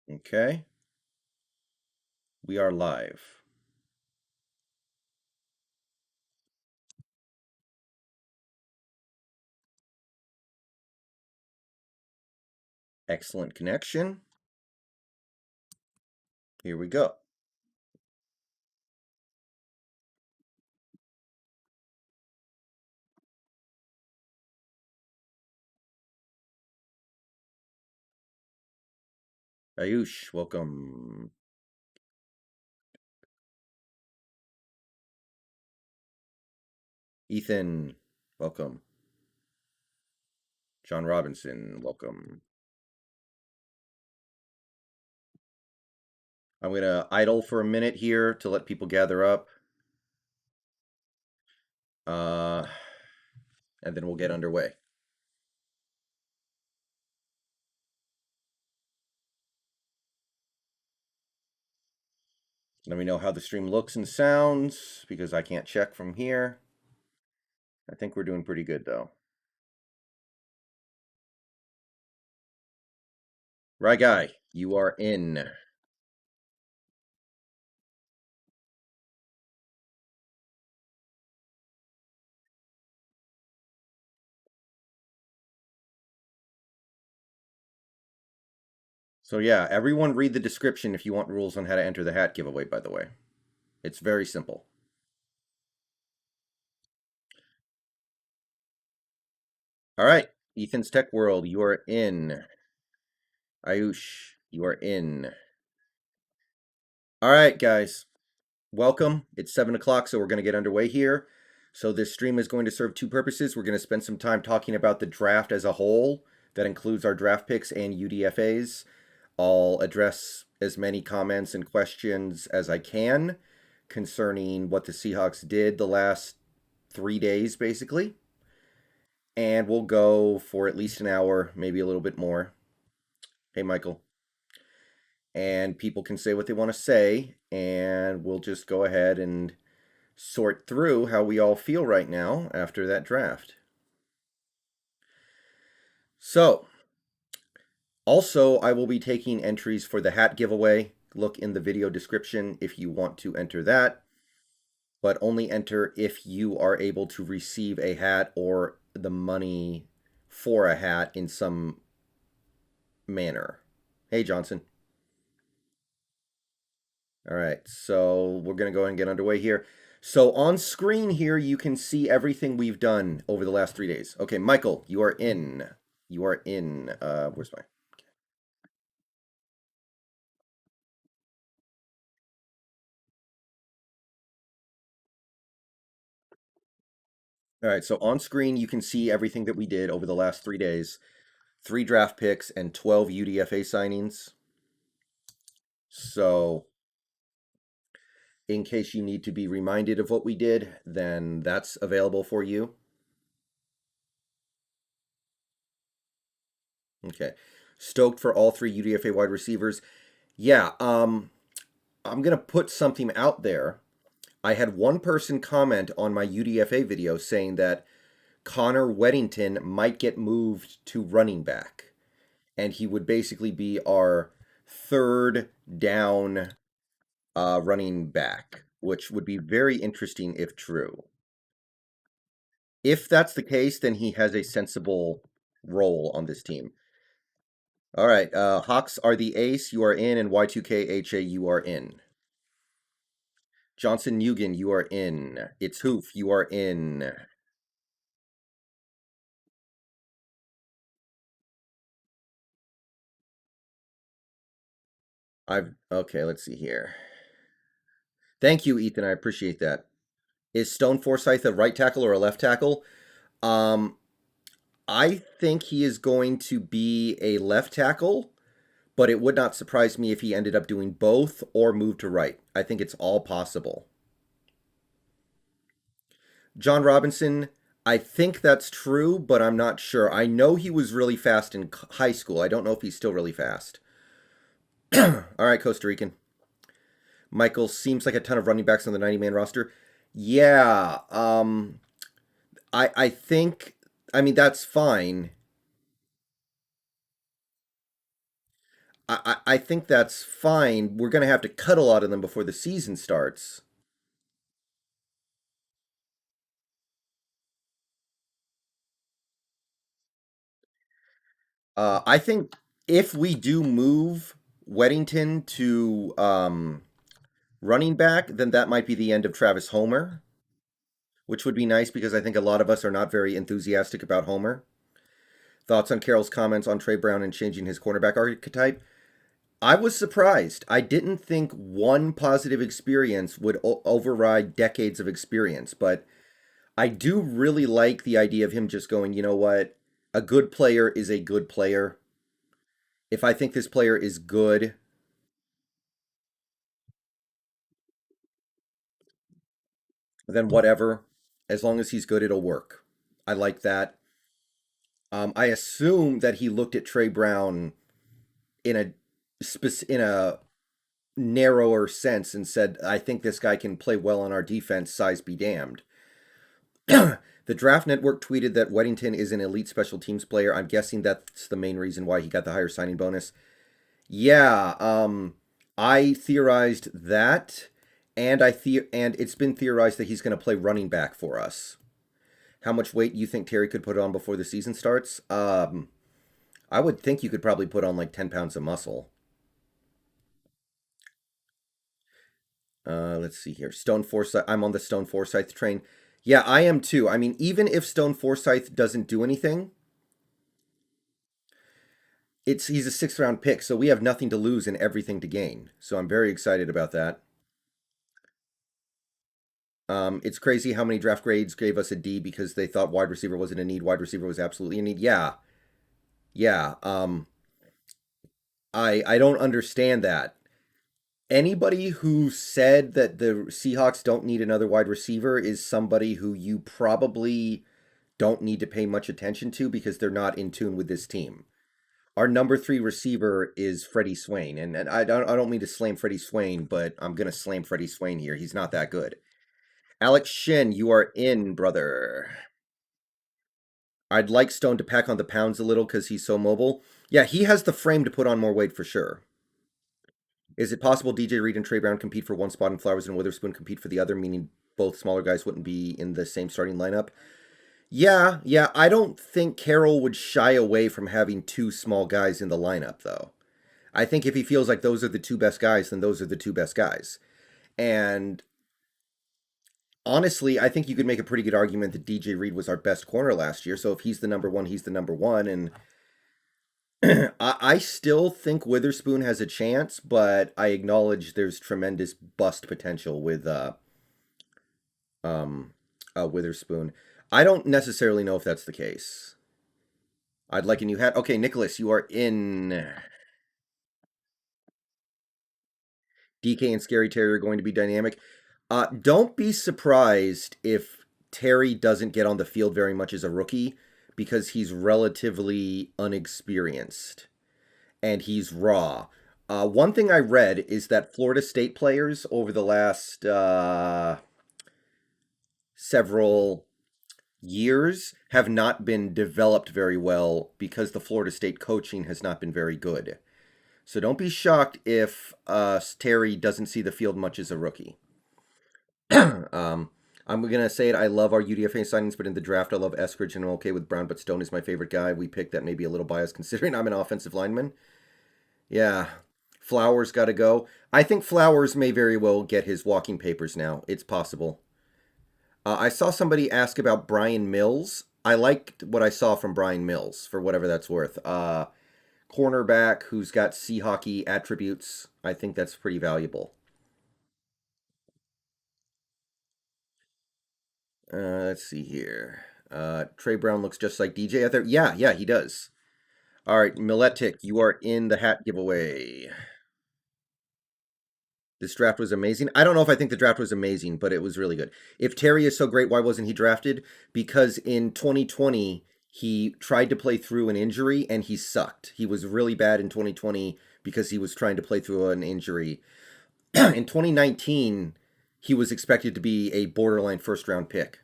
Okay. We are live. Excellent connection. Here we go. Ayush, welcome. Ethan, welcome. John Robinson, welcome. I'm going to idle for a minute here to let people gather up. And then we'll get underway. Let me know how the stream looks and sounds, because I can't check from here. I think we're doing pretty good, though. Right, guy, you are in. So yeah, everyone read the description if you want rules on how to enter the hat giveaway, by the way. It's very simple. All right, Ethan's Tech World, you are in. Ayush, you are in. All right, guys, welcome. It's 7 o'clock, so we're going to get underway here. So this stream is going to serve two purposes. We're going to spend some time talking about the draft as a whole. That includes our draft picks and UDFAs. I'll address as many comments and questions as I can concerning what the Seahawks did the last 3 days, basically. And we'll go for at least an hour, maybe a little bit more. Hey, Michael. And people can say what they want to say, and we'll just go ahead and sort through how we all feel right now after that draft. So, also, I will be taking entries for the hat giveaway. Look in the video description if you want to enter that, but only enter if you are able to receive a hat or the money for a hat in some manner. Hey, Johnson. All right, so we're going to go ahead and get underway here. So on screen here, you can see everything we've done over the last 3 days. Okay, Michael, you are in. You are in. Where's my... All right, so on screen, you can see everything that we did over the last 3 days. 3 draft picks and 12 UDFA signings. So in case you need to be reminded of what we did, then that's available for you. Okay. Stoked for all 3 UDFA wide receivers. Yeah, I'm going to put something out there. I had one person comment on my UDFA video saying that Connor Weddington might get moved to running back, and he would basically be our third down running back, which would be very interesting if true. If that's the case, then he has a sensible role on this team. All right, Hawks are the ace, you are in, and Y2KHA, you are in. Johnson Nugent, you are in. It's Hoof, you are in. Okay, let's see here. Thank you, Ethan. I appreciate that. Is Stone Forsythe a right tackle or a left tackle? I think he is going to be a left tackle, but it would not surprise me if he ended up doing both or moved to right. I think it's all possible. John Robinson, I think that's true, but I'm not sure. I know he was really fast in high school. I don't know if he's still really fast. All right, Costa Rican. Michael, seems like a ton of running backs on the 90-man roster. Yeah, I think, I mean, that's fine. I think that's fine. We're going to have to cut a lot of them before the season starts. I think if we do move Weddington to running back, then that might be the end of Travis Homer, which would be nice because I think a lot of us are not very enthusiastic about Homer. Thoughts on Carroll's comments on Trey Brown and changing his cornerback archetype? I was surprised. I didn't think one positive experience would override decades of experience, but I do really like the idea of him just going, you know what? A good player is a good player. If I think this player is good, then whatever. As long as he's good, it'll work. I like that. I assume that he looked at Trey Brown in a in a narrower sense and said, "I think this guy can play well on our defense. Size be damned." The Draft Network tweeted that Weddington is an elite special teams player. I'm guessing that's the main reason why he got the higher signing bonus. Yeah, I theorized that, and and it's been theorized that he's going to play running back for us. How much weight do you think Terry could put on before the season starts? I would think you could probably put on like 10 pounds of muscle. Let's see here. Stone Forsyth. I'm on the Stone Forsyth train. Yeah, I am too. I mean, even if Stone Forsyth doesn't do anything, he's a sixth round pick, so we have nothing to lose and everything to gain. So I'm very excited about that. It's crazy how many draft grades gave us a D because they thought wide receiver wasn't a need. Wide receiver was absolutely a need. Yeah, yeah. I don't understand that. Anybody who said that the Seahawks don't need another wide receiver is somebody who you probably don't need to pay much attention to because they're not in tune with this team. Our number three receiver is Freddie Swain, and I don't mean to slam Freddie Swain, but I'm gonna slam Freddie Swain here. He's not that good. Alex Shin, you are in, brother. I'd like Stone to pack on the pounds a little because he's so mobile. Yeah, he has the frame to put on more weight for sure. Is it possible DJ Reed and Trey Brown compete for one spot and Flowers and Witherspoon compete for the other, meaning both smaller guys wouldn't be in the same starting lineup? Yeah, yeah. I don't think Carroll would shy away from having two small guys in the lineup, though. I think if he feels like those are the two best guys, then those are the two best guys. And honestly, I think you could make a pretty good argument that DJ Reed was our best corner last year. So if he's the number one, he's the number one. And I still think Witherspoon has a chance, but I acknowledge there's tremendous bust potential with um, Witherspoon. I don't necessarily know if that's the case. I'd like a new hat. Okay, Nicholas, you are in. DK and Scary Terry are going to be dynamic. Don't be surprised if Terry doesn't get on the field very much as a rookie because he's relatively unexperienced and he's raw. One thing I read is that Florida State players over the last several years have not been developed very well because the Florida State coaching has not been very good. So don't be shocked if Terry doesn't see the field much as a rookie. um, I'm gonna say it. I love our UDFA signings, but in the draft, I love Eskridge and I'm okay with Brown. But Stone is my favorite guy. We picked that maybe a little biased considering I'm an offensive lineman. Yeah, Flowers got to go. I think Flowers may very well get his walking papers now. It's possible. I saw somebody ask about Brian Mills. I liked what I saw from Brian Mills for whatever that's worth. Cornerback who's got sea hockey attributes. I think that's pretty valuable. Let's see here. Trey Brown looks just like DJ out there. Yeah, yeah, he does. All right, Miletic, you are in the hat giveaway. This draft was amazing. I don't know if I think the draft was amazing, but it was really good. If Terry is so great, why wasn't he drafted? Because in 2020, he tried to play through an injury and he sucked. He was really bad in 2020 because he was trying to play through an injury. In 2019, he was expected to be a borderline first round pick.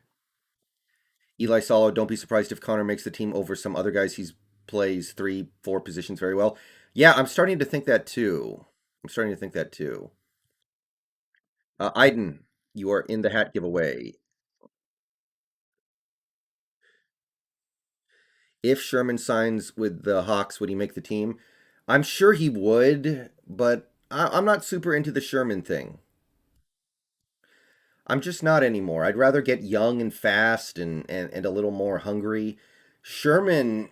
Eli Salo, don't be surprised if Connor makes the team over some other guys he's plays 3, 4 positions very well. Yeah, I'm starting to think that too. I'm starting to think that too. Iden, you are in the hat giveaway. If Sherman signs with the Hawks, would he make the team? I'm sure he would, but I'm not super into the Sherman thing. I'm just not anymore. I'd rather get young and fast and a little more hungry. Sherman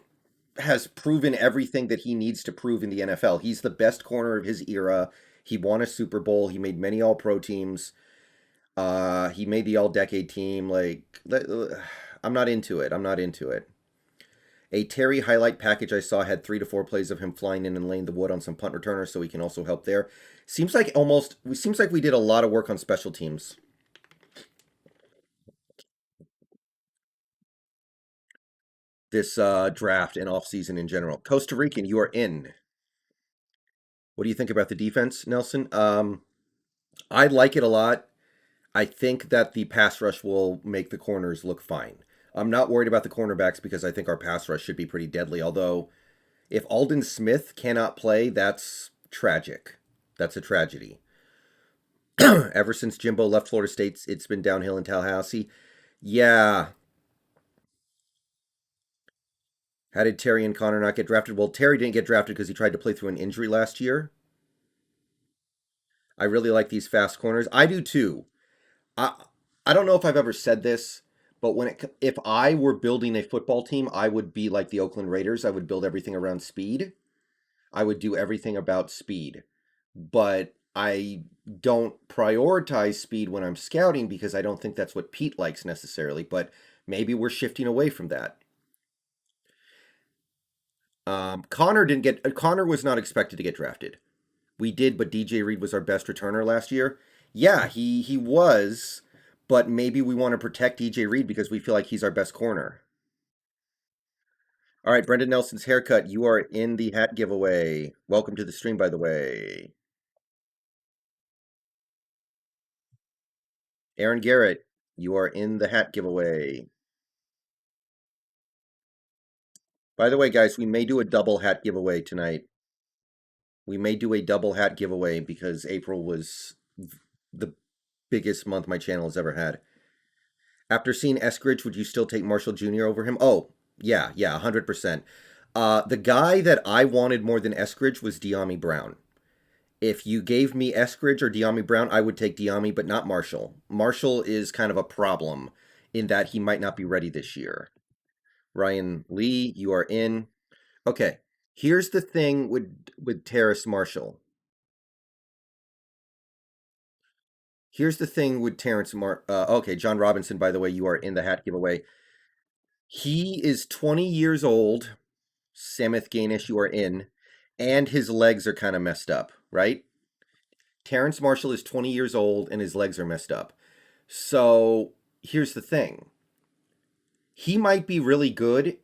has proven everything that he needs to prove in the NFL. He's the best corner of his era. He won a Super Bowl. He made many All Pro teams. He made the All Decade team. I'm not into it. I'm not into it. A Terry highlight package I saw had 3 to 4 plays of him flying in and laying the wood on some punt returners, so he can also help there. Seems like we did a lot of work on special teams. This draft and offseason in general. Costa Rican, you are in. What do you think about the defense, Nelson? I like it a lot. I think that the pass rush will make the corners look fine. I'm not worried about the cornerbacks because I think our pass rush should be pretty deadly. Although, if Aldon Smith cannot play, that's tragic. That's a tragedy. Ever since Jimbo left Florida State, it's been downhill in Tallahassee. Yeah. How did Terry and Connor not get drafted? Well, Terry didn't get drafted because he tried to play through an injury last year. I really like these fast corners. I do too. I I don't know if I've ever said this, but if I were building a football team, I would be like the Oakland Raiders. I would build everything around speed. I would do everything about speed. But I don't prioritize speed when I'm scouting because I don't think that's what Pete likes necessarily, but maybe we're shifting away from that. Connor was not expected to get drafted. We did, but DJ Reed was our best returner last year. Yeah, he was, but maybe we want to protect DJ Reed because we feel like he's our best corner. All right, Brendan Nelson's haircut. You are in the hat giveaway. Welcome to the stream, by the way. Aaron Garrett, you are in the hat giveaway. By the way, guys, we may do a double hat giveaway tonight. We may do a double hat giveaway because April was the biggest month my channel has ever had. After seeing Eskridge, would you still take Marshall Jr. over him? Oh, yeah, 100%. The guy that I wanted more than Eskridge was De'Ami Brown. If you gave me Eskridge or De'Ami Brown, I would take De'Ami, but not Marshall. Marshall is kind of a problem in that he might not be ready this year. Ryan Lee, you are in. Okay, here's the thing with Terrace Marshall. Here's the thing with okay, John Robinson, by the way, you are in the hat giveaway. He is 20 years old. Samith Gainish, you are in. And his legs are kind of messed up, right? Terrence Marshall is 20 years old and his legs are messed up. So here's the thing. He might be really good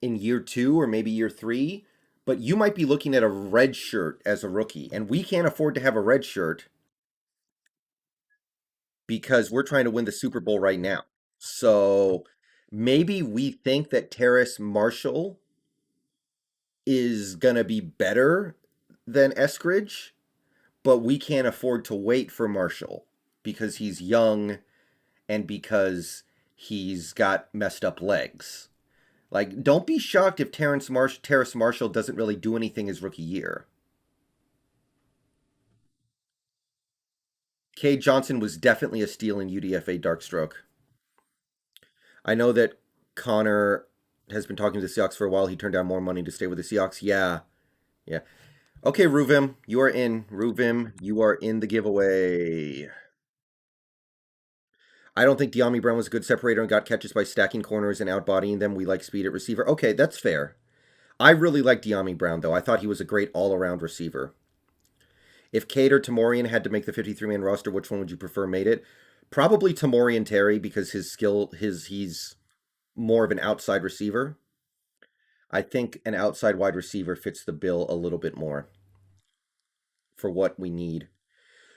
in year 2 or maybe year 3, but you might be looking at a red shirt as a rookie. And we can't afford to have a red shirt because we're trying to win the Super Bowl right now. So maybe we think that Terrace Marshall is going to be better than Eskridge, but we can't afford to wait for Marshall because he's young and because he's got messed up legs. Like, don't be shocked if Terrace Marshall doesn't really do anything his rookie year. Cade Johnson was definitely a steal in UDFA Darkstroke. I know that Connor has been talking to the Seahawks for a while. He turned down more money to stay with the Seahawks. Yeah. Okay, Ruvim, you are in. Ruvim, you are in the giveaway. I don't think De'Ami Brown was a good separator and got catches by stacking corners and outbodying them. We like speed at receiver. Okay, that's fair. I really like De'Ami Brown, though. I thought he was a great all-around receiver. If Cade or Tamorian had to make the 53-man roster, which one would you prefer made it? Probably Tamorian Terry because he's more of an outside receiver. I think an outside wide receiver fits the bill a little bit more for what we need.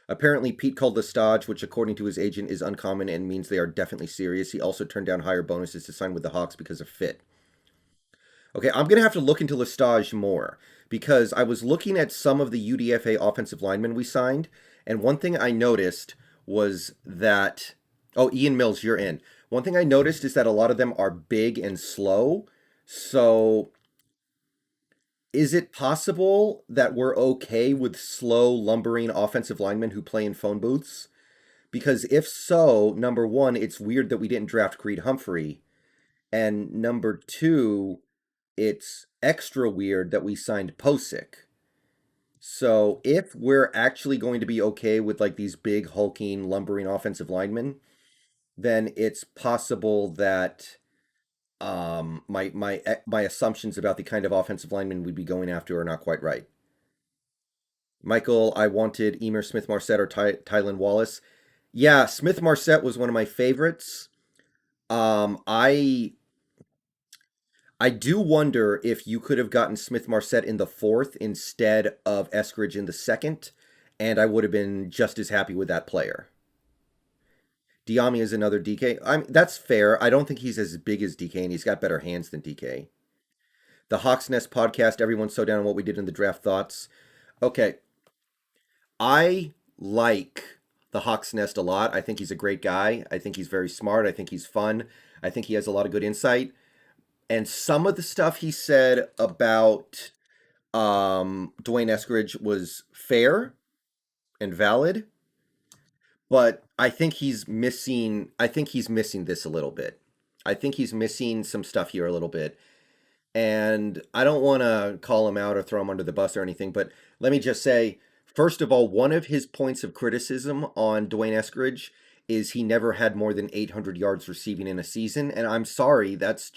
Apparently, Pete called the Stodge, which according to his agent is uncommon and means they are definitely serious. He also turned down higher bonuses to sign with the Hawks because of fit. Okay, I'm gonna have to look into Lestage more because I was looking at some of the UDFA offensive linemen we signed, and one thing I noticed was that Ian Mills, you're in. One thing I noticed is that a lot of them are big and slow. So is it possible that we're okay with slow, lumbering offensive linemen who play in phone booths? Because if so, number one, it's weird that we didn't draft Creed Humphrey. And number two, it's extra weird that we signed Posick. So if we're actually going to be okay with like these big, hulking, lumbering offensive linemen, then it's possible that my assumptions about the kind of offensive lineman we'd be going after are not quite right. Michael, I wanted Emer Smith Marset or Tylan Wallace. Yeah, Smith Marset was one of my favorites. Um, I I do wonder if you could have gotten Smith Marset in the fourth instead of Eskridge in the second, and I would have been just as happy with that player. Diami is another DK. That's fair. I don't think he's as big as DK, and he's got better hands than DK. The Hawks Nest podcast. Everyone's so down on what we did in the draft. Thoughts? Okay, I like the Hawks Nest a lot. I think he's a great guy. I think he's very smart. I think he's fun. I think he has a lot of good insight. And some of the stuff he said about Dwayne Eskridge was fair and valid, but I think he's missing this a little bit. I think he's missing some stuff here a little bit. And I don't want to call him out or throw him under the bus or anything, but let me just say, first of all, one of his points of criticism on Dwayne Eskridge is he never had more than 800 yards receiving in a season, and I'm sorry, that's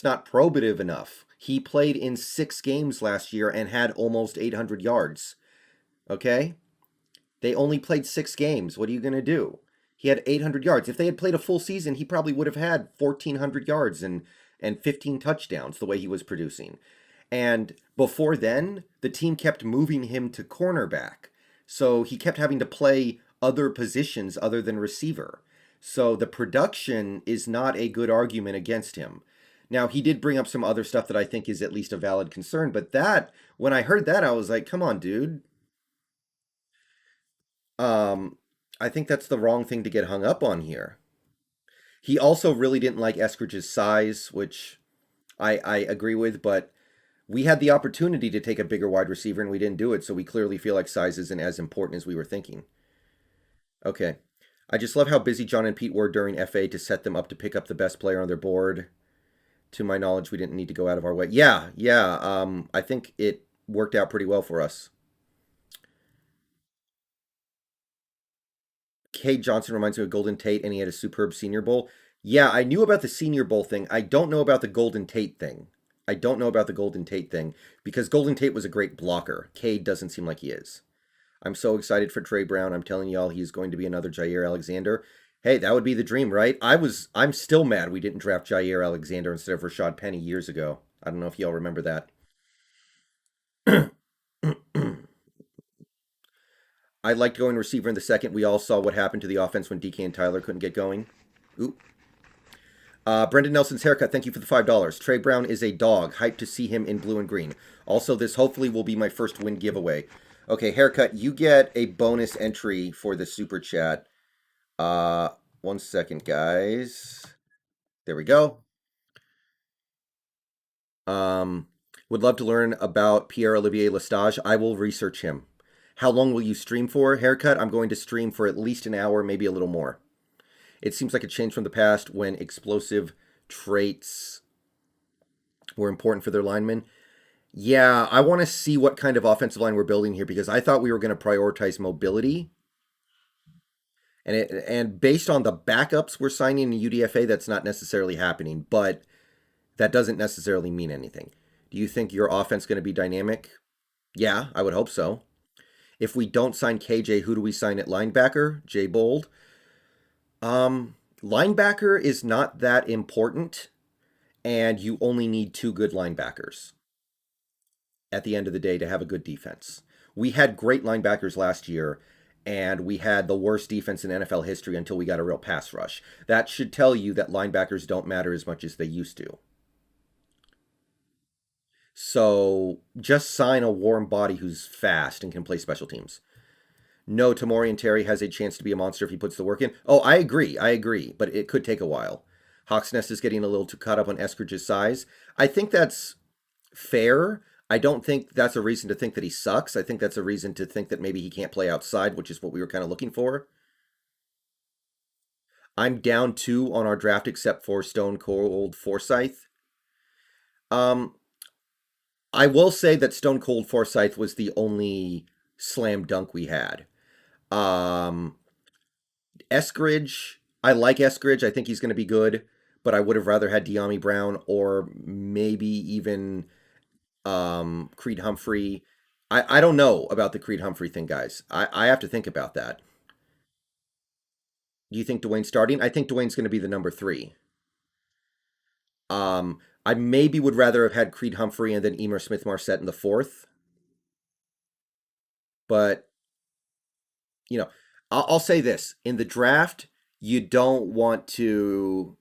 not probative enough. He played in 6 games last year and had almost 800 yards. Okay? They only played 6 games. What are you going to do? He had 800 yards. If they had played a full season, he probably would have had 1,400 yards and 15 touchdowns the way he was producing. And before then, the team kept moving him to cornerback. So he kept having to play other positions other than receiver. So the production is not a good argument against him. Now, he did bring up some other stuff that I think is at least a valid concern, but when I heard that, I was like, come on, dude. Um, I think that's the wrong thing to get hung up on here. He also really didn't like Eskridge's size, which I agree with, but we had the opportunity to take a bigger wide receiver and we didn't do it, so we clearly feel like size isn't as important as we were thinking. Okay. I just love how busy John and Pete were during FA to set them up to pick up the best player on their board. To my knowledge, we didn't need to go out of our way. Yeah, yeah. I think it worked out pretty well for us. Cade Johnson reminds me of Golden Tate, and he had a superb Senior Bowl. Yeah, I knew about the Senior Bowl thing. I don't know about the Golden Tate thing. I don't know about the Golden Tate thing because Golden Tate was a great blocker. Cade doesn't seem like he is. I'm so excited for Trey Brown. I'm telling y'all, he's going to be another Jair Alexander. Hey, that would be the dream, right? I'm still mad we didn't draft Jair Alexander instead of Rashad Penny years ago. I don't know if y'all remember that. I liked going receiver in the second. We all saw what happened to the offense when DK and Tyler couldn't get going. Ooh. Brendan Nelson's haircut. Thank you for the $5. Trey Brown is a dog. Hyped to see him in blue and green. Also, this hopefully will be my first win giveaway. Okay, haircut. You get a bonus entry for the super chat. 1 second, guys. There we go. Would love to learn about Pierre Olivier Lestage. I will research him. How long will you stream for, haircut? I'm going to stream for at least an hour, maybe a little more. It seems like a change from the past when explosive traits were important for their linemen. Yeah, I want to see what kind of offensive line we're building here because I thought we were going to prioritize mobility. And based on the backups we're signing in UDFA, that's not necessarily happening, but that doesn't necessarily mean anything. Do you think your offense going to be dynamic? Yeah, I would hope so. If we don't sign KJ, who do we sign at linebacker? Jay Bold. Linebacker is not that important, and you only need 2 good linebackers at the end of the day to have a good defense. We had great linebackers last year, and we had the worst defense in NFL history until we got a real pass rush. That should tell you that linebackers don't matter as much as they used to. So just sign a warm body who's fast and can play special teams. No, Tamori Terry has a chance to be a monster if he puts the work in. Oh, I agree. I agree. But it could take a while. Hawks Nest is getting a little too caught up on Eskridge's size. I think that's fair. I don't think that's a reason to think that he sucks. I think that's a reason to think that maybe he can't play outside, which is what we were kind of looking for. I'm down 2 on our draft except for Stone Cold Forsyth. I will say that Stone Cold Forsyth was the only slam dunk we had. Eskridge, I like Eskridge. I think he's going to be good, but I would have rather had De'Ami Brown or maybe even Creed Humphrey. I don't know about the Creed Humphrey thing, guys. I have to think about that. Do you think Dwayne's starting? I think Dwayne's going to be the number 3. I maybe would rather have had Creed Humphrey and then Emer Smith Marset in the 4th. But, you know, I'll say this. In the draft, you don't want to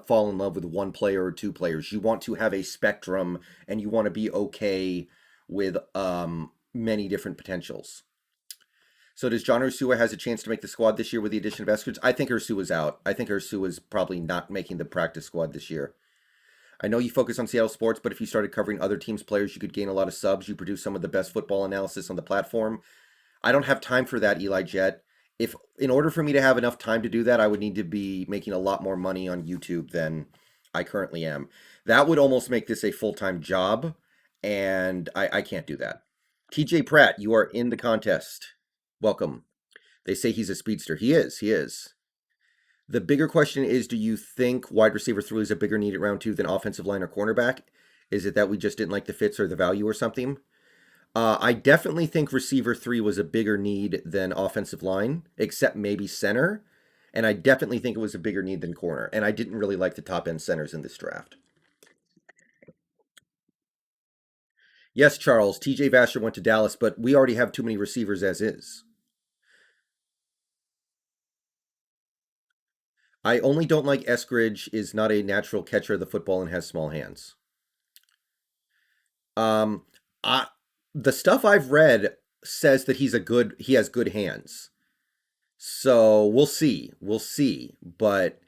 fall in love with one player or 2 players. You want to have a spectrum, and you want to be okay with many different potentials. So does John Ursua has a chance to make the squad this year with the addition of Eskridge? I think Ursua's out. I think Ursua's probably not making the practice squad this year. I know you focus on Seattle sports, but if you started covering other teams' players, you could gain a lot of subs. You produce some of the best football analysis on the platform. I don't have time for that, Eli Jet. If in order for me to have enough time to do that, I would need to be making a lot more money on YouTube than I currently am. That would almost make this a full-time job, and I can't do that. TJ Pratt, you are in the contest. Welcome. They say he's a speedster. He is. He is. The bigger question is, do you think wide receiver 3 is a bigger need at round 2 than offensive line or cornerback? Is it that we just didn't like the fits or the value or something? I definitely think receiver 3 was a bigger need than offensive line, except maybe center. And I definitely think it was a bigger need than corner. And I didn't really like the top end centers in this draft. Yes, Charles, TJ Vasher went to Dallas, but we already have too many receivers as is. I only don't like Eskridge is not a natural catcher of the football and has small hands. Um, I the stuff I've read says that he has good hands. So we'll see. We'll see. But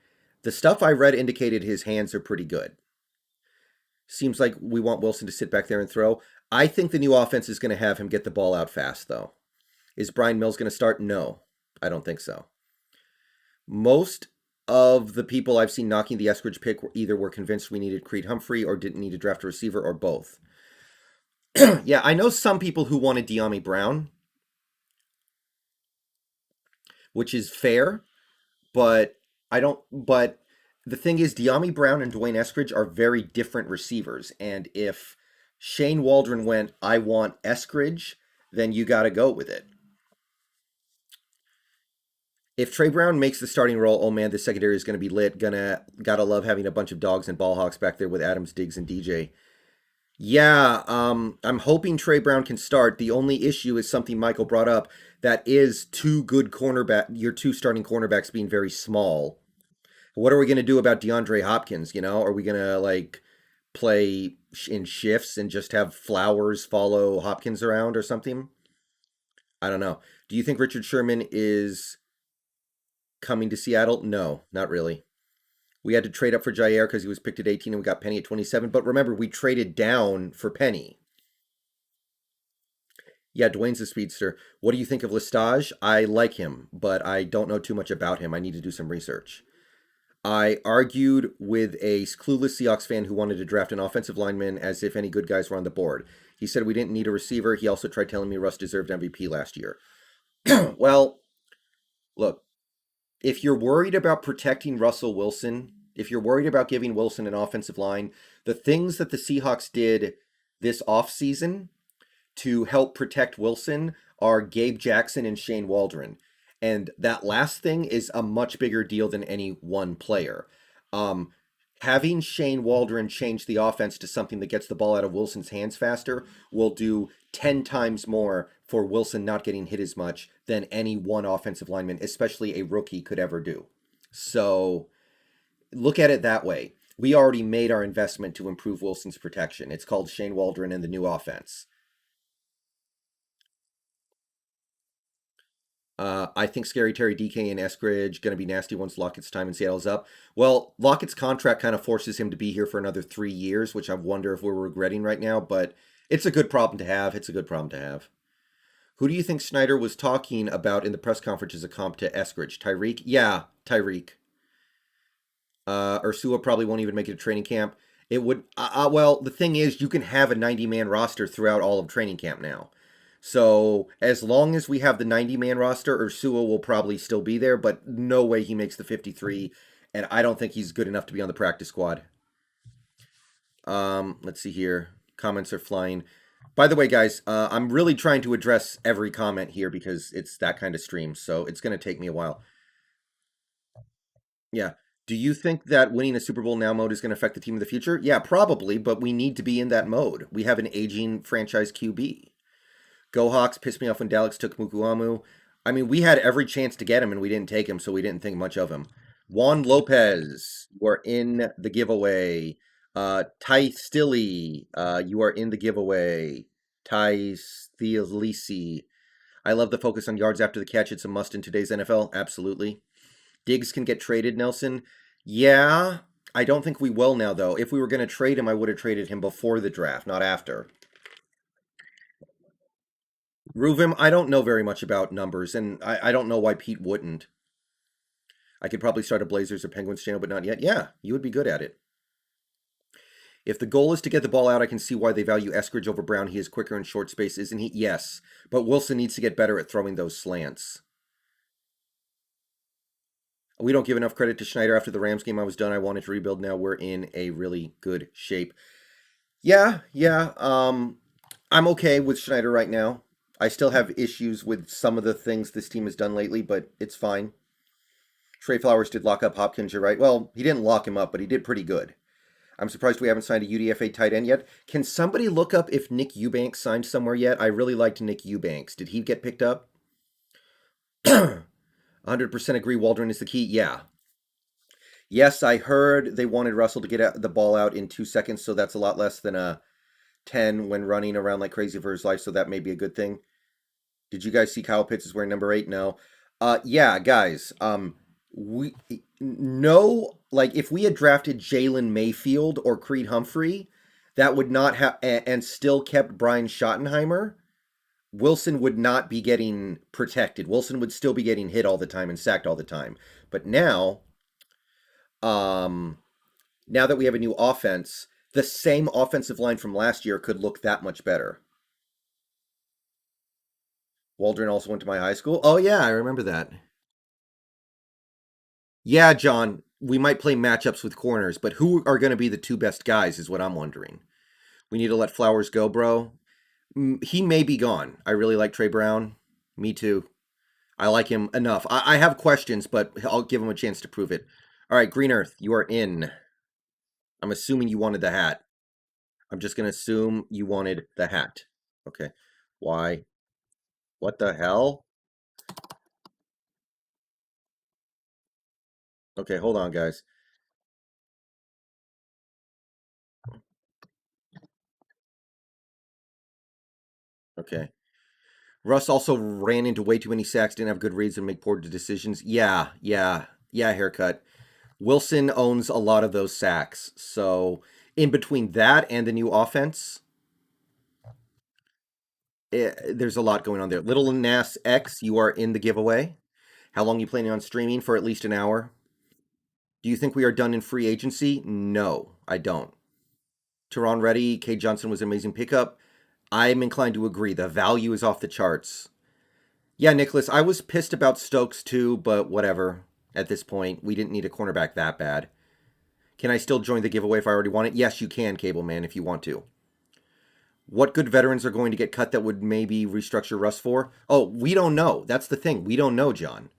the stuff I read indicated his hands are pretty good. Seems like we want Wilson to sit back there and throw. I think the new offense is going to have him get the ball out fast, though. Is Brian Mills going to start? No, I don't think so. Most of the people I've seen knocking the Eskridge pick either were convinced we needed Creed Humphrey or didn't need to draft a receiver or both. Yeah, I know some people who wanted De'Ami Brown, which is fair, but I don't. But the thing is, De'Ami Brown and Dwayne Eskridge are very different receivers, and if Shane Waldron went, "I want Eskridge," then you got to go with it. If Trey Brown makes the starting role, oh man, the secondary is going to be lit. Gotta love having a bunch of dogs and ball hawks back there with Adams, Diggs, and DJ. Yeah, I'm hoping Trey Brown can start. The only issue is something Michael brought up. That is 2 good your 2 starting cornerbacks being very small. What are we going to do about DeAndre Hopkins? Are we going to play in shifts and just have Flowers follow Hopkins around or something? I don't know. Do you think Richard Sherman is coming to Seattle? No, not really. We had to trade up for Jair because he was picked at 18 and we got Penny at 27. But remember, we traded down for Penny. Yeah, Dwayne's a speedster. What do you think of Lestage? I like him, but I don't know too much about him. I need to do some research. I argued with a clueless Seahawks fan who wanted to draft an offensive lineman as if any good guys were on the board. He said we didn't need a receiver. He also tried telling me Russ deserved MVP last year. Well, look, if you're worried about protecting Russell Wilson, if you're worried about giving Wilson an offensive line, the things that the Seahawks did this offseason to help protect Wilson are Gabe Jackson and Shane Waldron. And that last thing is a much bigger deal than any one player. Having Shane Waldron change the offense to something that gets the ball out of Wilson's hands faster will do 10 times more for Wilson not getting hit as much than any one offensive lineman, especially a rookie, could ever do. So look at it that way. We already made our investment to improve Wilson's protection. It's called Shane Waldron and the new offense. I think Scary Terry, DK, and Eskridge going to be nasty once Lockett's time in Seattle's up. Well, Lockett's contract kind of forces him to be here for another 3 years, which I wonder if we're regretting right now. But it's a good problem to have. It's a good problem to have. Who do you think Snyder was talking about in the press conference as a comp to Eskridge? Tyreek? Yeah, Tyreek. Ursua probably won't even make it to training camp. It would. Well, the thing is, you can have a 90-man roster throughout all of training camp now. So as long as we have the 90-man roster, Ursua will probably still be there, but no way he makes the 53, and I don't think he's good enough to be on the practice squad. Let's see here. Comments are flying. By the way, guys, I'm really trying to address every comment here because it's that kind of stream, so it's going to take me a while. Yeah. Do you think that winning a Super Bowl now mode is going to affect the team of the future? Yeah, probably, but we need to be in that mode. We have an aging franchise QB. Go Hawks pissed me off when Dallas took Mukuamu. I mean, we had every chance to get him, and we didn't take him, so we didn't think much of him. Juan Lopez, you are in the giveaway. Ty Stilly, you are in the giveaway. Ty Stilisi. I love the focus on yards after the catch. It's a must in today's NFL. Absolutely. Diggs can get traded, Nelson. Yeah, I don't think we will now, though. If we were going to trade him, I would have traded him before the draft, not after. Ruvim, I don't know very much about numbers, and I don't know why Pete wouldn't. I could probably start a Blazers or Penguins channel, but not yet. Yeah, you would be good at it. If the goal is to get the ball out, I can see why they value Eskridge over Brown. He is quicker in short space, isn't he? Yes, but Wilson needs to get better at throwing those slants. We don't give enough credit to Schneider. After the Rams game, I was done. I wanted to rebuild. Now we're in a really good shape. Yeah. I'm okay with Schneider right now. I still have issues with some of the things this team has done lately, but it's fine. Trey Flowers did lock up Hopkins, you're right. Well, he didn't lock him up, but he did pretty good. I'm surprised we haven't signed a UDFA tight end yet. Can somebody look up if Nick Eubanks signed somewhere yet? I really liked Nick Eubanks. Did he get picked up? 100% agree Waldron is the key. Yeah. Yes, I heard they wanted Russell to get the ball out in 2 seconds, so that's a lot less than a 10 when running around like crazy for his life, so that may be a good thing. Did you guys see Kyle Pitts is wearing number 8? No. Yeah, guys. We no, like if we had drafted Jalen Mayfield or Creed Humphrey, that would not have and still kept Brian Schottenheimer, Wilson would not be getting protected. Wilson would still be getting hit all the time and sacked all the time. But now, now that we have a new offense, the same offensive line from last year could look that much better. Waldron also went to my high school. Oh yeah, I remember that. Yeah, John, we might play matchups with corners, but who are going to be the two best guys is what I'm wondering. We need to let Flowers go, bro. He may be gone. I really like Trey Brown. Me too. I like him enough. I have questions, but I'll give him a chance to prove it. All right, Green Earth, you are in. I'm assuming you wanted the hat. I'm just going to assume you wanted the hat. Okay. Why? What the hell? Okay, hold on, guys. Okay. Russ also ran into way too many sacks, didn't have good reads, and make poor decisions. Yeah, haircut. Wilson owns a lot of those sacks. So, in between that and the new offense, there's a lot going on there. Little Nas X, you are in the giveaway. How long are you planning on streaming? For at least an hour. Do you think we are done in free agency? No, I don't. Teron Reddy, K. Johnson was an amazing pickup. I'm inclined to agree. The value is off the charts. Yeah, Nicholas, I was pissed about Stokes too, but whatever. At this point, we didn't need a cornerback that bad. Can I still join the giveaway if I already want it? Yes, you can, Cable Man, if you want to. What good veterans are going to get cut that would maybe restructure Russ for? Oh, we don't know. That's the thing. We don't know, John.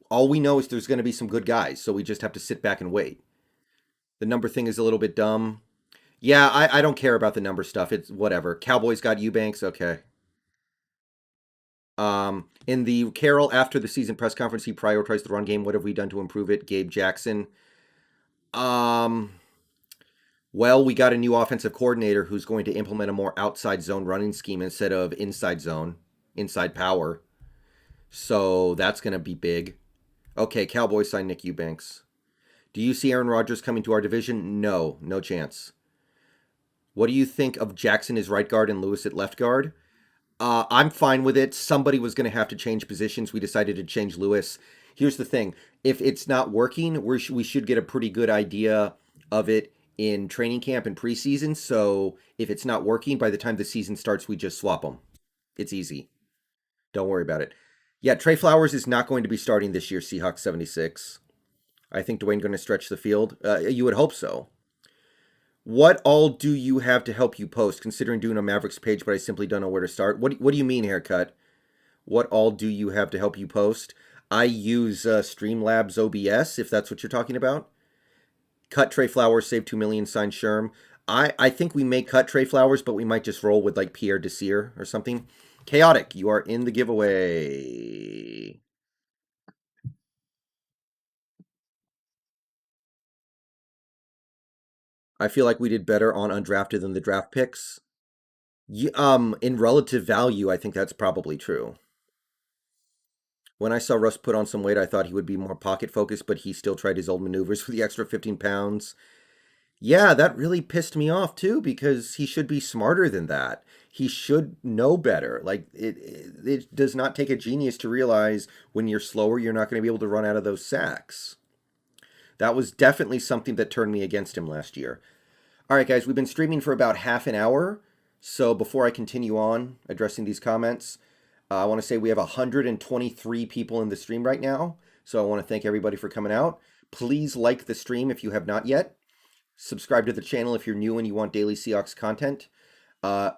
All we know is there's going to be some good guys, so we just have to sit back and wait. The number thing is a little bit dumb. Yeah, I don't care about the number stuff. It's whatever. Cowboys got Eubanks. Okay. In the Carroll after the season press conference, he prioritized the run game. What have we done to improve it? Gabe Jackson. Um, well, we got a new offensive coordinator who's going to implement a more outside zone running scheme instead of inside zone, inside power. So that's going to be big. Okay, Cowboys sign Nick Eubanks. Do you see Aaron Rodgers coming to our division? No, no chance. What do you think of Jackson as right guard and Lewis at left guard? I'm fine with it. Somebody was going to have to change positions. We decided to change Lewis. Here's the thing: if it's not working, we should get a pretty good idea of it in training camp and preseason. So if it's not working, by the time the season starts, we just swap them. It's easy. Don't worry about it. Yeah, Trey Flowers is not going to be starting this year. Seahawks 76. I think Dwayne going to stretch the field. You would hope so. What all do you have to help you post? Considering doing a Mavericks page, but I simply don't know where to start. What do you mean, haircut? What all do you have to help you post? I use Streamlabs OBS, if that's what you're talking about. Cut Trey Flowers, save 2 million, sign Sherm. I think we may cut Trey Flowers, but we might just roll with like Pierre Desir or something. Chaotic, you are in the giveaway. I feel like we did better on undrafted than the draft picks. In relative value, I think that's probably true. When I saw Russ put on some weight, I thought he would be more pocket focused, but he still tried his old maneuvers for the extra 15 pounds. Yeah, that really pissed me off too because he should be smarter than that. He should know better. Like it does not take a genius to realize when you're slower, you're not going to be able to run out of those sacks. That was definitely something that turned me against him last year. All right, guys, we've been streaming for about half an hour. So before I continue on addressing these comments, I want to say we have 123 people in the stream right now. So I want to thank everybody for coming out. Please like the stream if you have not yet. Subscribe to the channel if you're new and you want daily Seahawks content.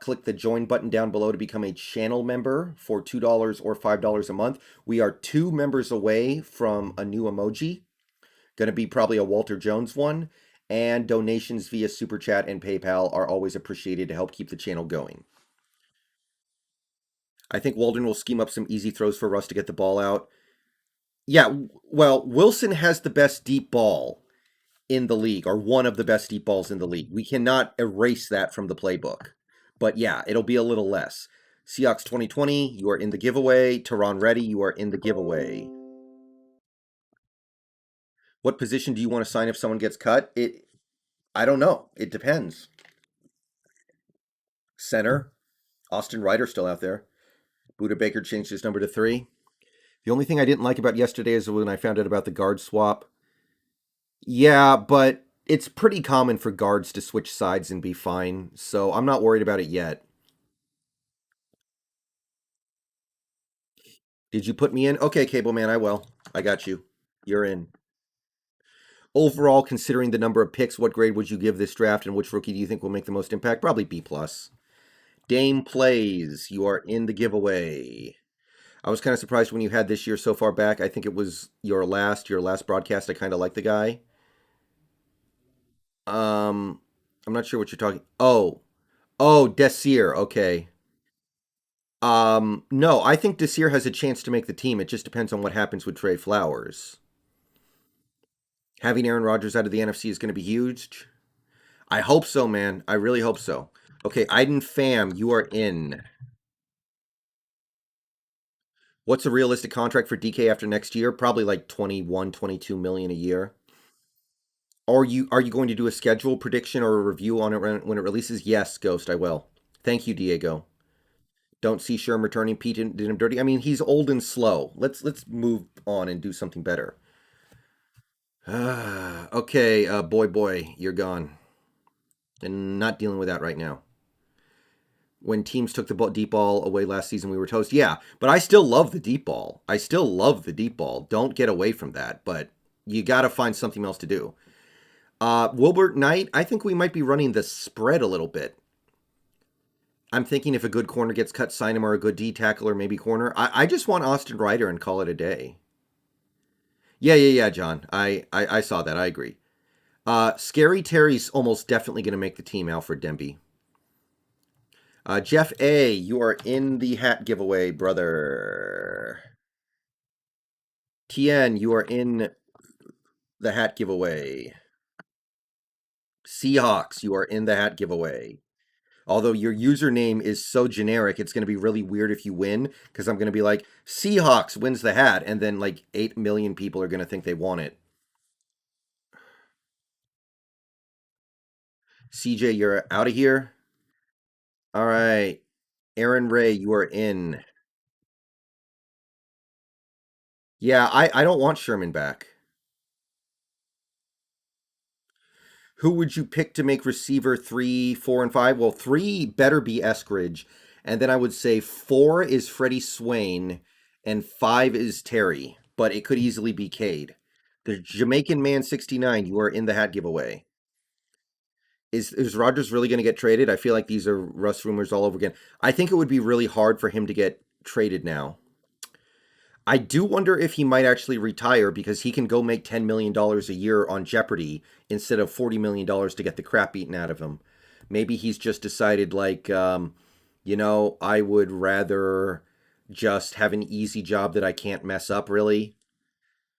Click the join button down below to become a channel member for $2 or $5 a month. We are 2 members away from a new emoji. Going to be probably a Walter Jones one. And donations via Super Chat and PayPal are always appreciated to help keep the channel going. I think Walden will scheme up some easy throws for Russ to get the ball out. Yeah, well, Wilson has the best deep ball in the league, or one of the best deep balls in the league. We cannot erase that from the playbook. But yeah, it'll be a little less. Seahawks 2020, you are in the giveaway. Tehran Reddy, you are in the giveaway. What position do you want to sign if someone gets cut? I don't know. It depends. Center. Austin Ryder still out there. Buda Baker changed his number to 3. The only thing I didn't like about yesterday is when I found out about the guard swap. Yeah, but it's pretty common for guards to switch sides and be fine, so I'm not worried about it yet. Did you put me in? Okay, Cable Man, I will. I got you. You're in. Overall, considering the number of picks, what grade would you give this draft, and which rookie do you think will make the most impact? Probably B+. Dame Plays, you are in the giveaway. I was kind of surprised when you had this year so far back. I think it was your last broadcast. I kind of like the guy. I'm not sure what you're talking. Oh, Desir. Okay. No, I think Desir has a chance to make the team. It just depends on what happens with Trey Flowers. Having Aaron Rodgers out of the NFC is going to be huge. I hope so, man. I really hope so. Okay, Iden Pham, you are in. What's a realistic contract for DK after next year? Probably like 21, 22 million a year. Are you going to do a schedule prediction or a review on it when it releases? Yes, Ghost, I will. Thank you, Diego. Don't see Sherm returning. Pete did him dirty. I mean, he's old and slow. Let's move on and do something better. Okay, boy, you're gone. And not dealing with that right now. When teams took the deep ball away last season, we were toast. Yeah, but I still love the deep ball. I still love the deep ball. Don't get away from that, but you got to find something else to do. Wilbert Knight, I think we might be running the spread a little bit. I'm thinking if a good corner gets cut, sign him, or a good D tackle, or maybe corner. I just want Austin Ryder and call it a day. Yeah, John. I saw that. I agree. Scary Terry's almost definitely going to make the team, Alfred Demby. Jeff A., you are in the hat giveaway, brother. TN, you are in the hat giveaway. Seahawks, you are in the hat giveaway. Although your username is so generic, it's going to be really weird if you win, because I'm going to be like, Seahawks wins the hat, and then like 8 million people are going to think they won it. CJ, you're out of here. All right. Aaron Ray, you are in. Yeah, I don't want Sherman back. Who would you pick to make receiver 3, 4, and 5? Well, 3 better be Eskridge. And then I would say 4 is Freddie Swain, and 5 is Terry. But it could easily be Cade. The Jamaican Man 69, you are in the hat giveaway. Is Rodgers really going to get traded? I feel like these are Russ rumors all over again. I think it would be really hard for him to get traded now. I do wonder if he might actually retire because he can go make $10 million a year on Jeopardy instead of $40 million to get the crap beaten out of him. Maybe he's just decided, like, I would rather just have an easy job that I can't mess up, really,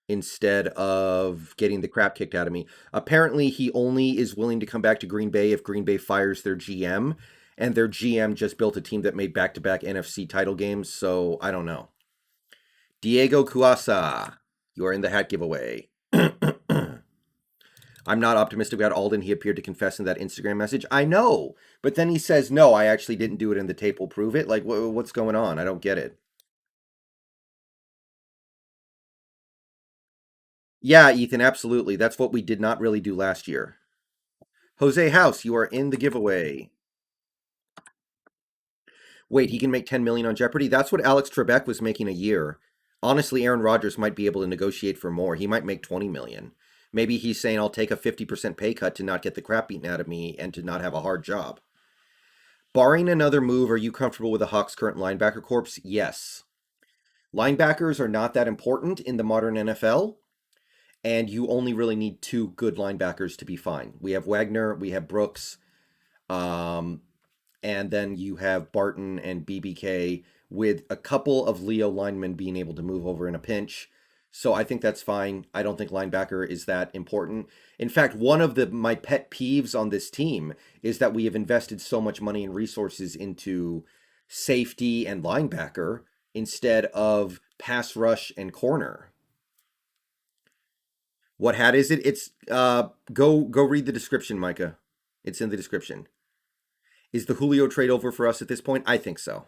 instead of getting the crap kicked out of me. Apparently, he only is willing to come back to Green Bay if Green Bay fires their GM, and their GM just built a team that made back-to-back NFC title games, so I don't know. Diego Cuasa, you are in the hat giveaway. I'm not optimistic about Alden. He appeared to confess in that Instagram message. I know, but then he says, no, I actually didn't do it and the tape will prove it. Like, what's going on? I don't get it. Yeah, Ethan, absolutely. That's what we did not really do last year. Jose House, you are in the giveaway. Wait, he can make 10 million on Jeopardy? That's what Alex Trebek was making a year. Honestly, Aaron Rodgers might be able to negotiate for more. He might make 20 million. Maybe he's saying I'll take a 50% pay cut to not get the crap beaten out of me and to not have a hard job. Barring another move, are you comfortable with the Hawks' current linebacker corps? Yes. Linebackers are not that important in the modern NFL, and you only really need 2 good linebackers to be fine. We have Wagner, we have Brooks, um, and then you have Barton and BBK with a couple of Leo linemen being able to move over in a pinch. So I think that's fine. I don't think linebacker is that important. In fact, one of my pet peeves on this team is that we have invested so much money and resources into safety and linebacker instead of pass rush and corner. What hat is it? It's go read the description, Micah. It's in the description. Is the Julio trade over for us at this point? I think so.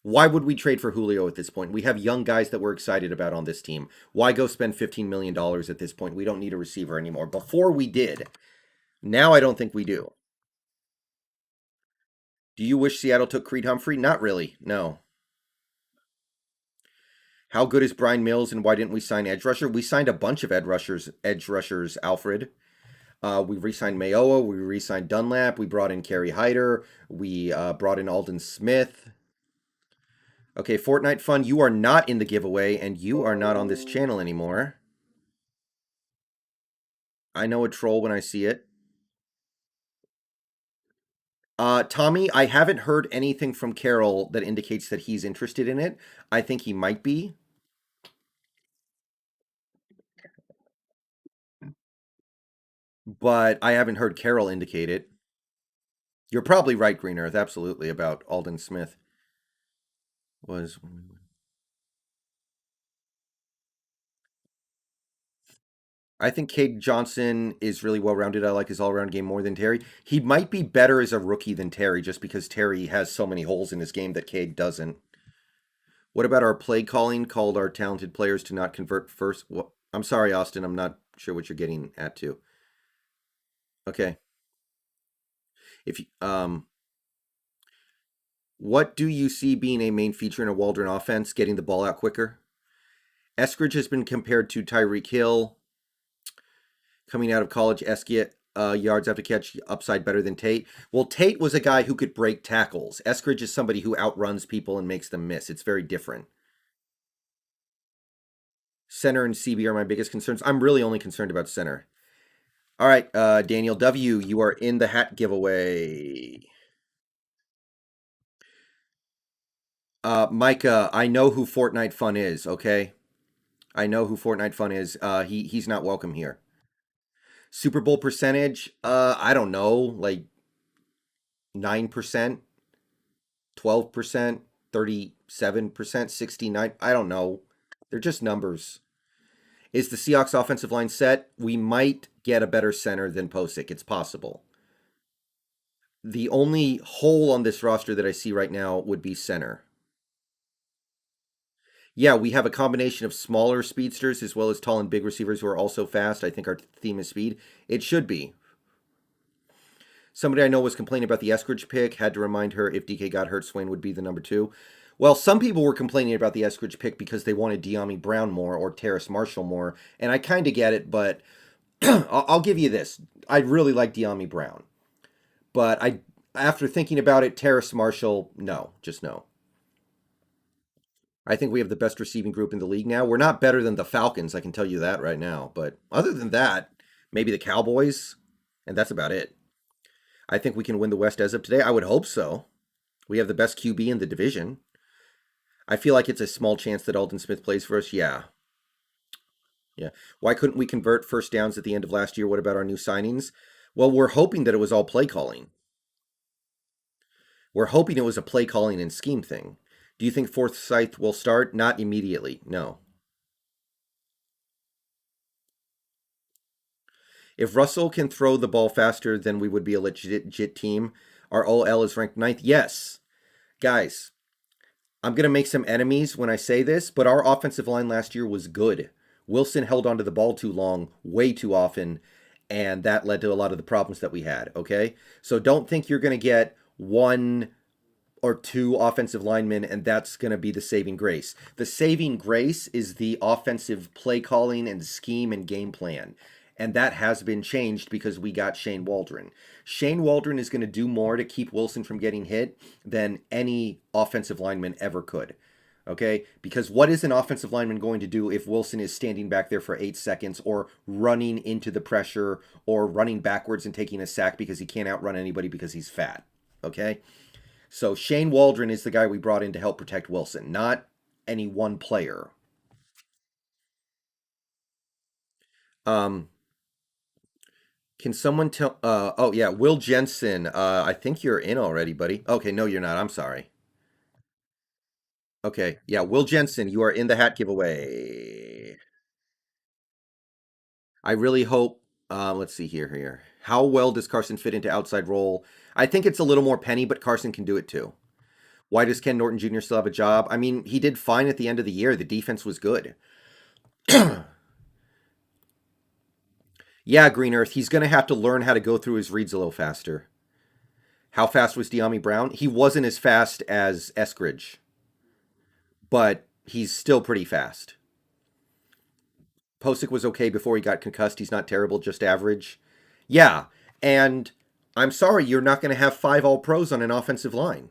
Why would we trade for Julio at this point? We have young guys that we're excited about on this team. Why go spend $15 million at this point? We don't need a receiver anymore. Before we did. Now I don't think we do. Do you wish Seattle took Creed Humphrey? Not really. No. How good is Brian Mills and why didn't we sign edge rusher? We signed a bunch of edge rushers, Alfred. We re-signed Mayoa. We re-signed Dunlap. We brought in Kerry Hyder. We brought in Alden Smith. Okay, Fortnite Fun, you are not in the giveaway, and you are not on this channel anymore. I know a troll when I see it. Tommy, I haven't heard anything from Carroll that indicates that he's interested in it. I think he might be. But I haven't heard Carroll indicate it. You're probably right, Green Earth, absolutely, about Alden Smith. I think Cade Johnson is really well rounded. I like his all around game more than Terry. He might be better as a rookie than Terry just because Terry has so many holes in his game that Cade doesn't. What about our play calling called our talented players to not convert first? Well, I'm sorry, Austin. I'm not sure what you're getting at too. Okay. If you, what do you see being a main feature in a Waldron offense? Getting the ball out quicker. Eskridge has been compared to Tyreek Hill. Coming out of college, Eskia yards after catch upside better than Tate. Well, Tate was a guy who could break tackles. Eskridge is somebody who outruns people and makes them miss. It's very different. Center and CB are my biggest concerns. I'm really only concerned about center. All right, Daniel W., you are in the hat giveaway. Micah, I know who Fortnite Fun is, okay? I know who Fortnite Fun is. He's not welcome here. Super Bowl percentage, I don't know, like 9%, 12%, 37%, 69. I don't know. They're just numbers. Is the Seahawks offensive line set? We might get a better center than Posick. It's possible. The only hole on this roster that I see right now would be center. Yeah, we have a combination of smaller speedsters as well as tall and big receivers who are also fast. I think our theme is speed. It should be. Somebody I know was complaining about the Eskridge pick. Had to remind her if DK got hurt, Swain would be the number 2. Well, some people were complaining about the Eskridge pick because they wanted De'Ami Brown more or Terrace Marshall more, and I kind of get it, but I'll give you this. I really like De'Ami Brown, but after thinking about it, Terrace Marshall, no, just no. I think we have the best receiving group in the league now. We're not better than the Falcons, I can tell you that right now. But other than that, maybe the Cowboys, and that's about it. I think we can win the West as of today. I would hope so. We have the best QB in the division. I feel like it's a small chance that Alden Smith plays for us. Yeah. Yeah. Why couldn't we convert first downs at the end of last year? What about our new signings? Well, we're hoping that it was all play calling. We're hoping it was a play calling and scheme thing. Do you think Forsyth will start? Not immediately. No. If Russell can throw the ball faster, then we would be a legit team. Our OL is ranked 9th. Yes. Guys, I'm going to make some enemies when I say this, but our offensive line last year was good. Wilson held onto the ball too long, way too often, and that led to a lot of the problems that we had, okay? So don't think you're going to get one or two offensive linemen and that's going to be the saving grace. The saving grace is the offensive play calling and scheme and game plan. And that has been changed because we got Shane Waldron. Shane Waldron is going to do more to keep Wilson from getting hit than any offensive lineman ever could. Okay? Because what is an offensive lineman going to do if Wilson is standing back there for 8 seconds or running into the pressure or running backwards and taking a sack because he can't outrun anybody because he's fat? Okay? So Shane Waldron is the guy we brought in to help protect Wilson, not any one player. Can someone tell? Oh yeah, Will Jensen. I think you're in already, buddy. Okay, no, you're not. I'm sorry. Okay, yeah, Will Jensen, you are in the hat giveaway. I really hope. Let's see here. How well does Carson fit into outside role? I think it's a little more penny, but Carson can do it too. Why does Ken Norton Jr. still have a job? I mean, he did fine at the end of the year. The defense was good. Yeah, Green Earth, he's going to have to learn how to go through his reads a little faster. How fast was De'Ami Brown? He wasn't as fast as Eskridge, but he's still pretty fast. Posick was okay before he got concussed. He's not terrible, just average. Yeah, and I'm sorry, you're not going to have 5 All-Pros on an offensive line.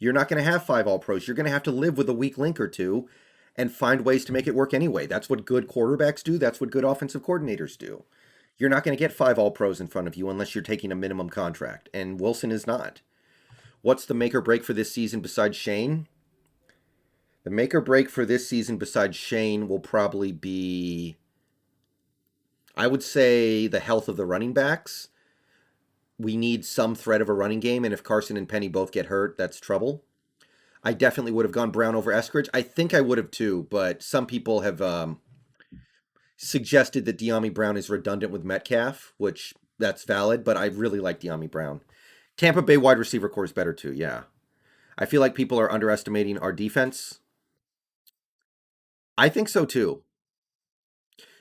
You're not going to have 5 All-Pros. You're going to have to live with a weak link or two and find ways to make it work anyway. That's what good quarterbacks do. That's what good offensive coordinators do. You're not going to get 5 All-Pros in front of you unless you're taking a minimum contract, and Wilson is not. What's the make or break for this season besides Shane? The make or break for this season besides Shane will probably be, I would say, the health of the running backs. We need some threat of a running game, and if Carson and Penny both get hurt, that's trouble. I definitely would have gone Brown over Eskridge. I think I would have too, but some people have suggested that De'Ami Brown is redundant with Metcalf, which that's valid, but I really like De'Ami Brown. Tampa Bay wide receiver core is better too, yeah. I feel like people are underestimating our defense. I think so too.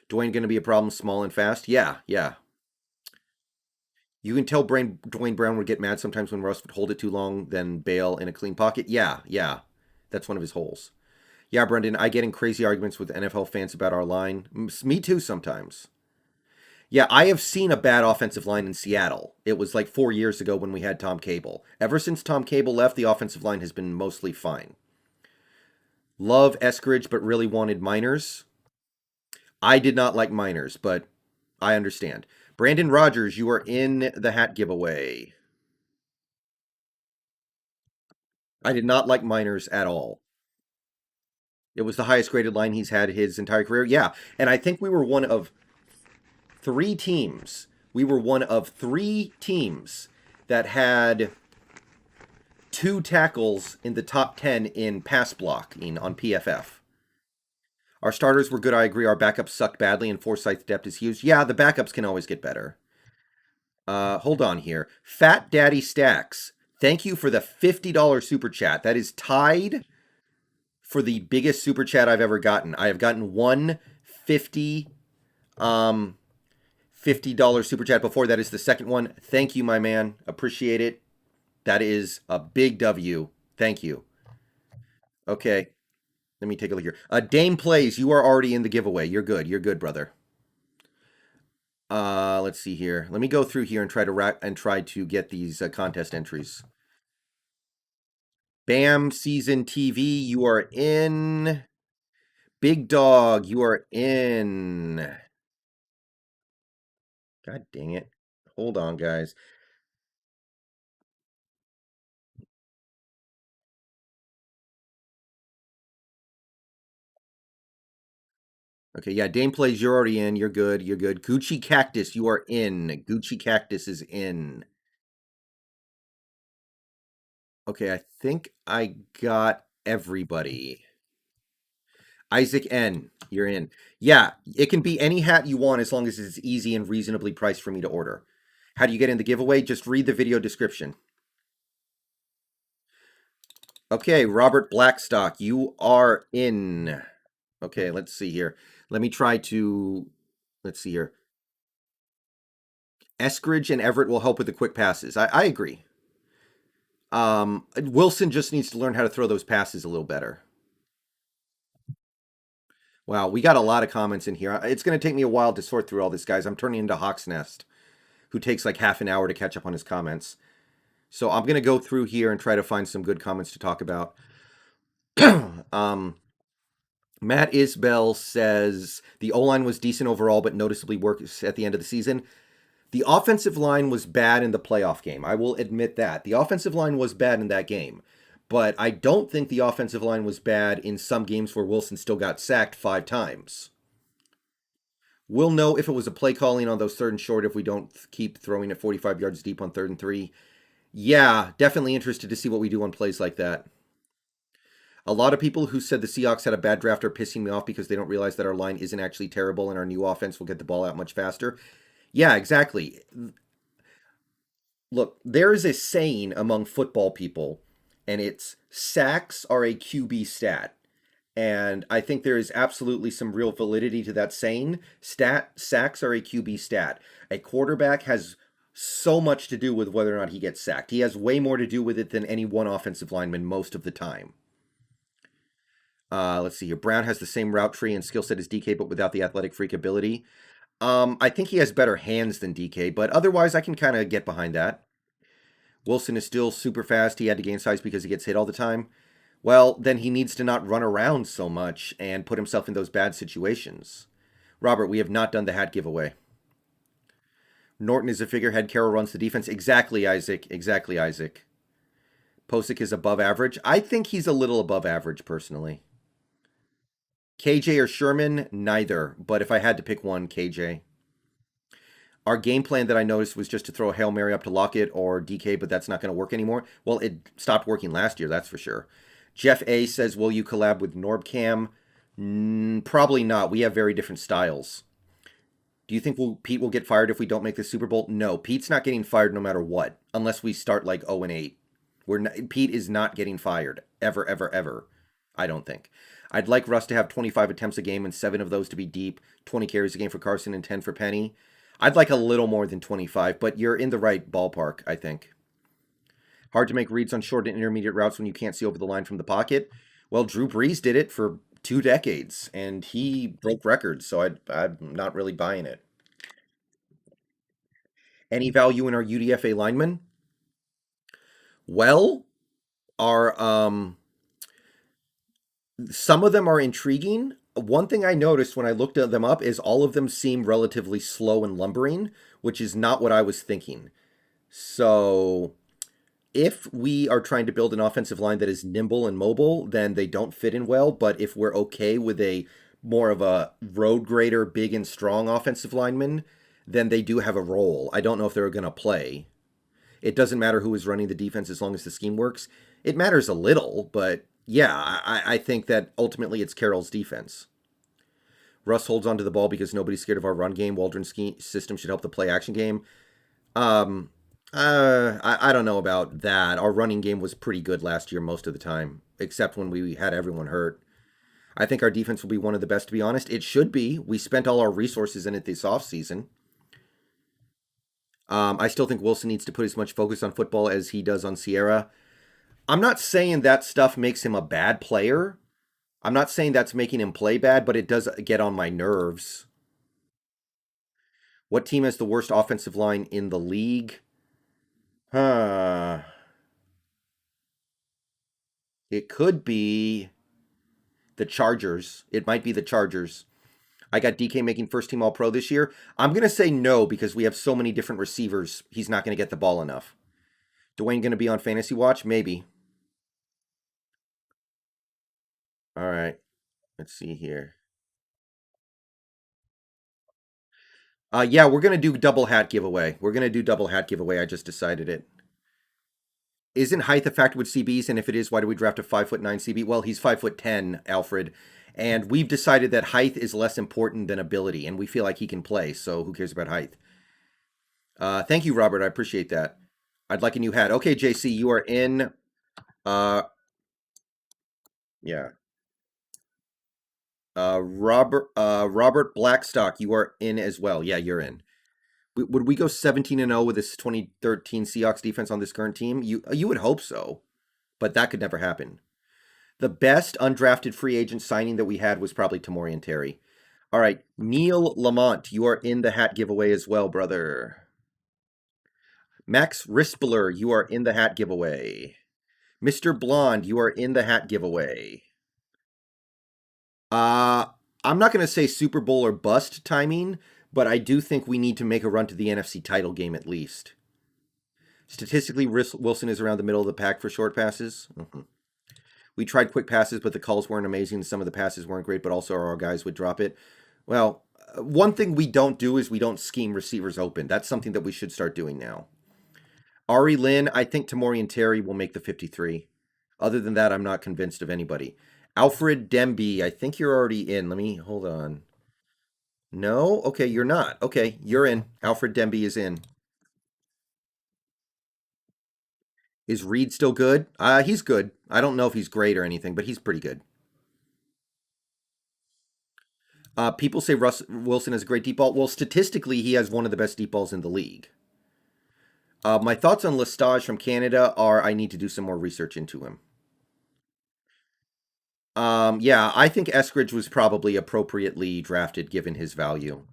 Dwayne going to be a problem small and fast? Yeah, yeah. You can tell Dwayne Brown would get mad sometimes when Russ would hold it too long, then bail in a clean pocket. Yeah, yeah. That's one of his holes. Yeah, Brendan, I get in crazy arguments with NFL fans about our line. Me too sometimes. Yeah, I have seen a bad offensive line in Seattle. It was like 4 years ago when we had Tom Cable. Ever since Tom Cable left, the offensive line has been mostly fine. Love Eskridge, but really wanted Miners. I did not like Miners, but I understand. Brandon Rodgers, you are in the hat giveaway. I did not like Miners at all. It was the highest graded line he's had his entire career. Yeah, and I think we were one of three teams. We were one of three teams that had two tackles in the top 10 in pass blocking on PFF. Our starters were good, I agree. Our backups sucked badly, and Forsyth's depth is huge. Yeah, the backups can always get better. Hold on here. Fat Daddy Stacks, thank you for the $50 super chat. That is tied for the biggest super chat I've ever gotten. I have gotten one 50 $50 super chat before. That is the second one. Thank you, my man. Appreciate it. That is a big W. Thank you. Okay. Let me take a look here. Dame Plays, you are already in the giveaway. You're good. You're good, brother. Let's see here. Let me go through here and try to get these contest entries. Bam Season TV, you are in. Big Dog, you are in. God dang it. Hold on, guys. Okay, yeah, Dame Plays, you're already in. You're good. You're good. Gucci Cactus, you are in. Gucci Cactus is in. Okay, I think I got everybody. Isaac N, you're in. Yeah, it can be any hat you want as long as it's easy and reasonably priced for me to order. How do you get in the giveaway? Just read the video description. Okay, Robert Blackstock, you are in. Okay, let's see here. Let me try to. Let's see here. Eskridge and Everett will help with the quick passes. I agree. Wilson just needs to learn how to throw those passes a little better. Wow, we got a lot of comments in here. It's going to take me a while to sort through all this, guys. I'm turning into Hawk's Nest, who takes like half an hour to catch up on his comments. So I'm going to go through here and try to find some good comments to talk about. Matt Isbell says the O-line was decent overall, but noticeably worse at the end of the season. The offensive line was bad in the playoff game. I will admit that. The offensive line was bad in that game. But I don't think the offensive line was bad in some games where Wilson still got sacked 5 times. We'll know if it was a play calling on those third and short if we don't keep throwing it 45 yards deep on 3rd and 3. Yeah, definitely interested to see what we do on plays like that. A lot of people who said the Seahawks had a bad draft are pissing me off because they don't realize that our line isn't actually terrible and our new offense will get the ball out much faster. Yeah, exactly. Look, there is a saying among football people, and it's sacks are a QB stat. And I think there is absolutely some real validity to that saying. Sacks are a QB stat. A quarterback has so much to do with whether or not he gets sacked. He has way more to do with it than any one offensive lineman most of the time. Let's see here. Brown has the same route tree and skill set as DK, but without the athletic freak ability. I think he has better hands than DK, but otherwise I can kind of get behind that. Wilson is still super fast. He had to gain size because he gets hit all the time. Well, then he needs to not run around so much and put himself in those bad situations. Robert, we have not done the hat giveaway. Norton is a figurehead. Carroll runs the defense. Exactly, Isaac. Exactly, Isaac. Posick is above average. I think he's a little above average, personally. KJ or Sherman? Neither. But if I had to pick one, KJ. Our game plan that I noticed was just to throw a Hail Mary up to Lockett or DK, but that's not going to work anymore. Well, it stopped working last year, that's for sure. Jeff A says, will you collab with Norbcam? Probably not. We have very different styles. Do you think Pete will get fired if we don't make the Super Bowl? No, Pete's not getting fired no matter what, unless we start like 0-8. Pete is not getting fired. Ever, ever, ever. I don't think. I'd like Russ to have 25 attempts a game and 7 of those to be deep, 20 carries a game for Carson and 10 for Penny. I'd like a little more than 25, but you're in the right ballpark, I think. Hard to make reads on short and intermediate routes when you can't see over the line from the pocket. Well, Drew Brees did it for 2 decades, and he broke records, so I'm not really buying it. Any value in our UDFA linemen? Well, our some of them are intriguing. one thing I noticed when I looked at them up is all of them seem relatively slow and lumbering, which is not what I was thinking. So if we are trying to build an offensive line that is nimble and mobile, then they don't fit in well. But if we're okay with a more of a road grader, big and strong offensive lineman, then they do have a role. I don't know if they're going to play. It doesn't matter who is running the defense as long as the scheme works. It matters a little, but yeah, I think that ultimately it's Carroll's defense. Russ holds onto the ball because nobody's scared of our run game. Waldron's system should help the play action game. Um, I don't know about that. Our running game was pretty good last year most of the time, except when we had everyone hurt. I think our defense will be one of the best, to be honest. It should be. We spent all our resources in it this offseason. I still think Wilson needs to put as much focus on football as he does on Sierra. I'm not saying that stuff makes him a bad player. I'm not saying that's making him play bad, but it does get on my nerves. What team has the worst offensive line in the league? Huh. It could be the Chargers. It might be the Chargers. I got DK making first team All Pro this year. I'm going to say no because we have so many different receivers. He's not going to get the ball enough. Dwayne going to be on Fantasy Watch? Maybe. All right. Let's see here. Yeah, we're going to do double hat giveaway. We're going to do double hat giveaway. I just decided it. Isn't height a factor with CBs? And if it is, why do we draft a 5'9" CB? Well, he's 5'10", Alfred. And we've decided that height is less important than ability, and we feel like he can play, so who cares about height? Thank you, Robert. I appreciate that. I'd like a new hat. Okay, JC, you are in. Uh, yeah. Robert Blackstock, you are in as well. Yeah, you're in. Would we go 17-0 with this 2013 Seahawks defense on this current team? You would hope so, but that could never happen. The best undrafted free agent signing that we had was probably Tamori and Terry. All right, Neil Lamont, you are in the hat giveaway as well, brother. Max Rispler, you are in the hat giveaway. Mr. Blonde, you are in the hat giveaway. Uh, I'm not going to say Super Bowl or bust timing, but I do think we need to make a run to the NFC title game at least. Statistically, Wilson is around the middle of the pack for short passes. Mm-hmm. We tried quick passes, but the calls weren't amazing. Some of the passes weren't great, but also our guys would drop it. Well, one thing we don't do is we don't scheme receivers open. That's something that we should start doing now. Ari Lynn, I think Tamori and Terry will make the 53. Other than that, I'm not convinced of anybody. Alfred Demby, I think you're already in. Let me hold on. No? Okay, you're not. Okay, you're in. Alfred Demby is in. Is Reed still good? He's good. I don't know if he's great or anything, but he's pretty good. People say Russ Wilson has a great deep ball. Well, statistically, he has one of the best deep balls in the league. My thoughts on Lestage from Canada are I need to do some more research into him. Yeah, I think Eskridge was probably appropriately drafted given his value.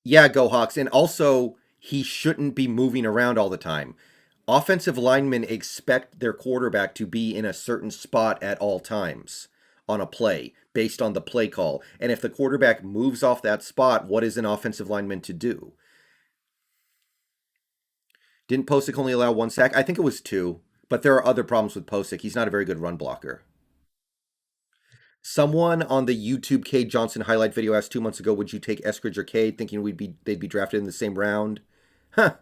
Yeah, go Hawks. And also, he shouldn't be moving around all the time. Offensive linemen expect their quarterback to be in a certain spot at all times on a play based on the play call. And if the quarterback moves off that spot, what is an offensive lineman to do? Didn't Posick only allow one sack? I think it was two, but there are other problems with Posick. He's not a very good run blocker. Someone on the YouTube Cade Johnson highlight video asked 2 months ago, would you take Eskridge or Cade, thinking they'd be drafted in the same round? Huh.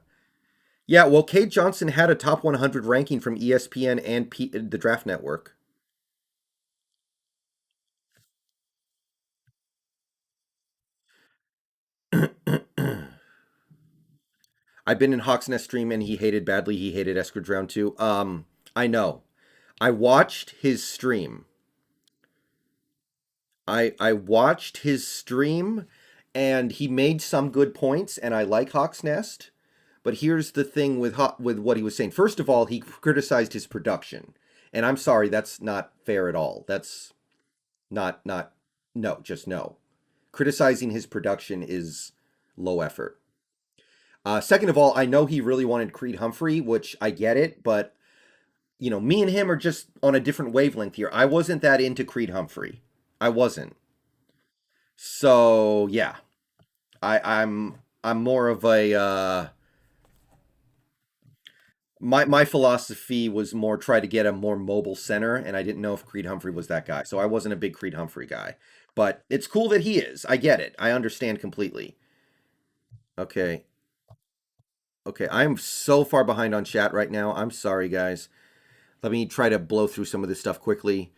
Yeah, well, Cade Johnson had a top 100 ranking from ESPN and the Draft Network. I've been in Hawks Nest stream and he hated badly. He hated Eskridge round two. I know. I watched his stream. I watched his stream and he made some good points and I like Hawks Nest. But here's the thing with what he was saying. First of all, he criticized his production. And I'm sorry, that's not fair at all. That's not no, just no. Criticizing his production is low effort. Second of all, I know he really wanted Creed Humphrey, which I get it, but me and him are just on a different wavelength here. I wasn't that into Creed Humphrey. I wasn't. So yeah, I'm more of a my philosophy was more try to get a more mobile center, and I didn't know if Creed Humphrey was that guy. So I wasn't a big Creed Humphrey guy. But it's cool that he is. I get it. I understand completely. Okay. Okay, I'm so far behind on chat right now. I'm sorry, guys. Let me try to blow through some of this stuff quickly.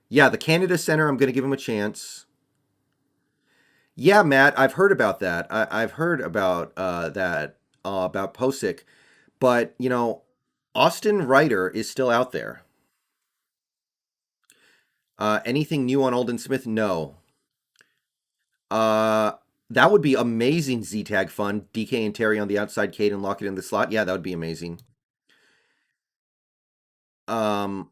Yeah, the Canada Center, I'm going to give him a chance. Yeah, Matt, I've heard about that. I've heard about Posick, but Austin Ryder is still out there. Anything new on Alden Smith? No. Uh, that would be amazing. Z tag fun. DK and Terry on the outside, Cade and Lockett in the slot. Yeah, that would be amazing. Um,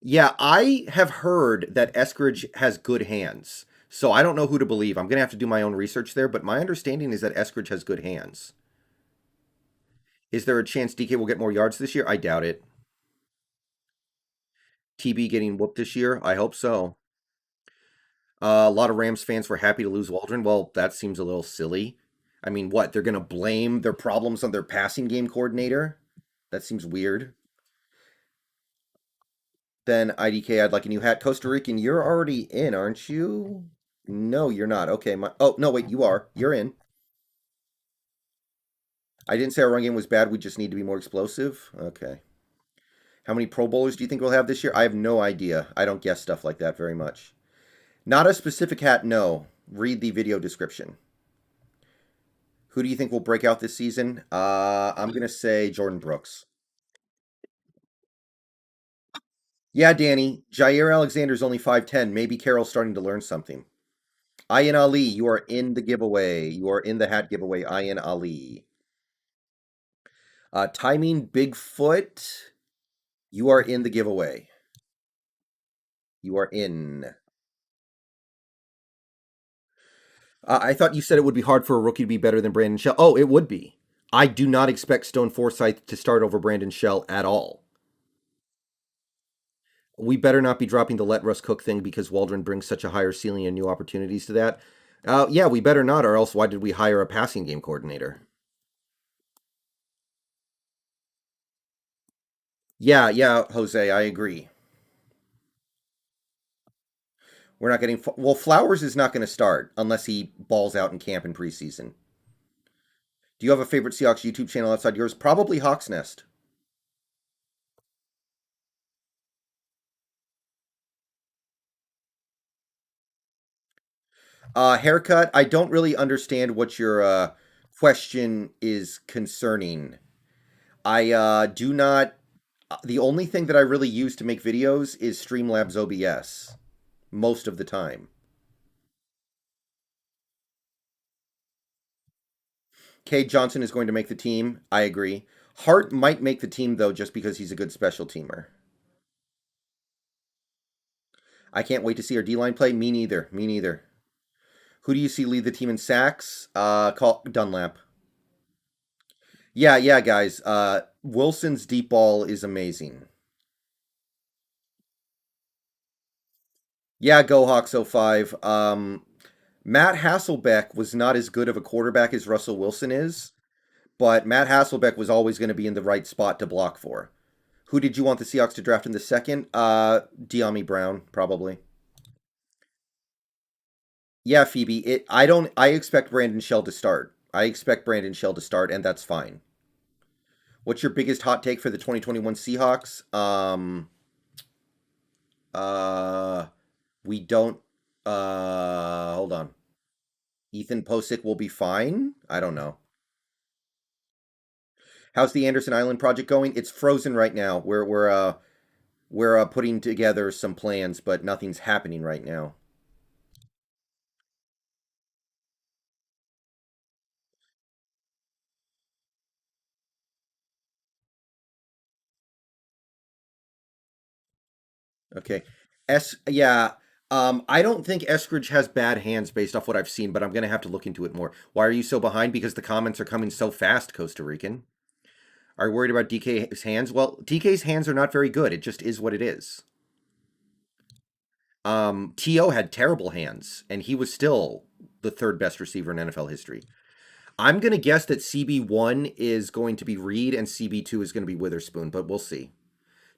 yeah, I have heard that Eskridge has good hands. So I don't know who to believe. I'm going to have to do my own research there, but my understanding is that Eskridge has good hands. Is there a chance DK will get more yards this year? I doubt it. TB getting whooped this year? I hope so. A lot of Rams fans were happy to lose Waldron. Well, that seems a little silly. I mean, what? They're going to blame their problems on their passing game coordinator? That seems weird. Then IDK, I'd like a new hat. Costa Rican, you're already in, aren't you? No, you're not. Okay, oh no, wait, you are. You're in. I didn't say our run game was bad. We just need to be more explosive. Okay. How many Pro Bowlers do you think we'll have this year? I have no idea. I don't guess stuff like that very much. Not a specific hat, no. Read the video description. Who do you think will break out this season? I'm gonna say Jordan Brooks. Yeah, Danny. Jair Alexander's only 5'10". Maybe Carroll's starting to learn something. Ayaan Ali, you are in the giveaway. You are in the hat giveaway. Ayaan Ali. Timing Bigfoot, you are in the giveaway. You are in. I thought you said it would be hard for a rookie to be better than Brandon Shell. Oh, it would be. I do not expect Stone Forsythe to start over Brandon Shell at all. We better not be dropping the let Russ cook thing because Waldron brings such a higher ceiling and new opportunities to that. Yeah, we better not, or else why did we hire a passing game coordinator? Yeah, Jose, I agree. We're not getting. Well, Flowers is not going to start unless he balls out in camp in preseason. Do you have a favorite Seahawks YouTube channel outside yours? Probably Hawk's Nest. Haircut. I don't really understand what your question is concerning. I do not. The only thing that I really use to make videos is Streamlabs OBS most of the time. Cade Johnson is going to make the team. I agree. Hart might make the team though, just because he's a good special teamer. I can't wait to see our D line play. Me neither. Me neither. Who do you see lead the team in sacks? Call Dunlap. Yeah, guys. Wilson's deep ball is amazing. Yeah, go Hawks 05. Matt Hasselbeck was not as good of a quarterback as Russell Wilson is, but Matt Hasselbeck was always going to be in the right spot to block for. Who did you want the Seahawks to draft in the second? De'Ami Brown, probably. Yeah, Phoebe. I expect Brandon Shell to start. I expect Brandon Shell to start, and that's fine. What's your biggest hot take for the 2021 Seahawks? Uh we don't hold on. Ethan Posick will be fine? I don't know. How's the Anderson Island project going? It's frozen right now. We're putting together some plans, but nothing's happening right now. Okay. Yeah. I don't think Eskridge has bad hands based off what I've seen, but I'm gonna have to look into it more. Why are you so behind? Because the comments are coming so fast, Costa Rican. Are you worried about DK's hands? Well, DK's hands are not very good. It just is what it is. T.O. had terrible hands, and he was still the third best receiver in NFL history. I'm going to guess that CB1 is going to be Reed and CB2 is going to be Witherspoon, but we'll see.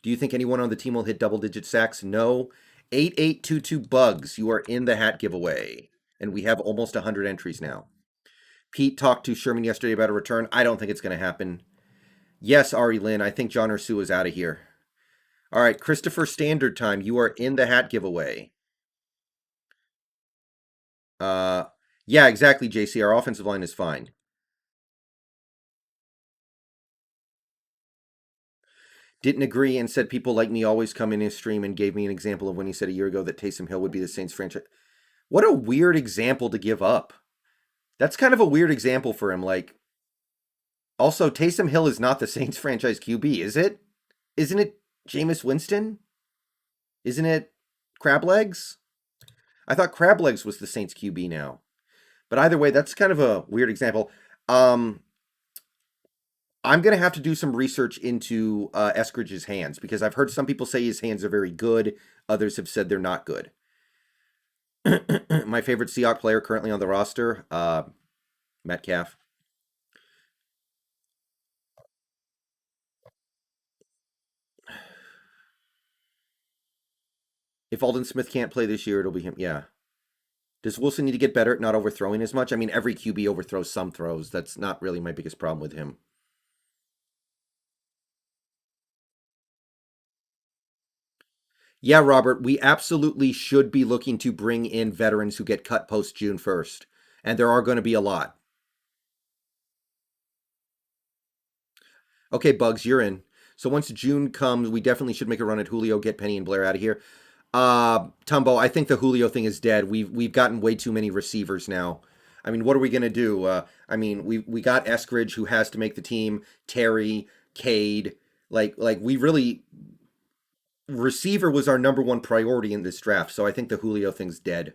Do you think anyone on the team will hit double-digit sacks? No. 8822 Bugs, you are in the hat giveaway. And we have almost 100 entries now. Pete talked to Sherman yesterday about a return. I don't think it's going to happen. Yes, Ari Lynn, I think John or Sioux is out of here. All right, Christopher Standard Time, you are in the hat giveaway. Uh, yeah, exactly, JC. Our offensive line is fine. Didn't agree and said people like me always come in his stream and gave me an example of when he said a year ago that Taysom Hill would be the Saints franchise. What a weird example to give up. That's kind of a weird example for him. Like, also, Taysom Hill is not the Saints franchise QB, is it? Isn't it Jameis Winston? Isn't it Crab Legs? I thought Crab Legs was the Saints QB now. But either way, that's kind of a weird example. I'm going to have to do some research into Eskridge's hands because I've heard some people say his hands are very good. Others have said they're not good. My favorite Seahawks player currently on the roster, Metcalf. If Alden Smith can't play this year, it'll be him. Yeah. Does Wilson need to get better at not overthrowing as much? I mean, every QB overthrows some throws. That's not really my biggest problem with him. Yeah, Robert, we absolutely should be looking to bring in veterans who get cut post June 1st. And there are going to be a lot. Okay, Bugs, you're in. So once June comes, we definitely should make a run at Julio, get Penny and Blair out of here. Tumbo, I think the Julio thing is dead. We've gotten way too many receivers now. I mean, what are we gonna do? I mean, we got Eskridge who has to make the team. Terry, Cade, like we really receiver was our number one priority in this draft. So I think the Julio thing's dead.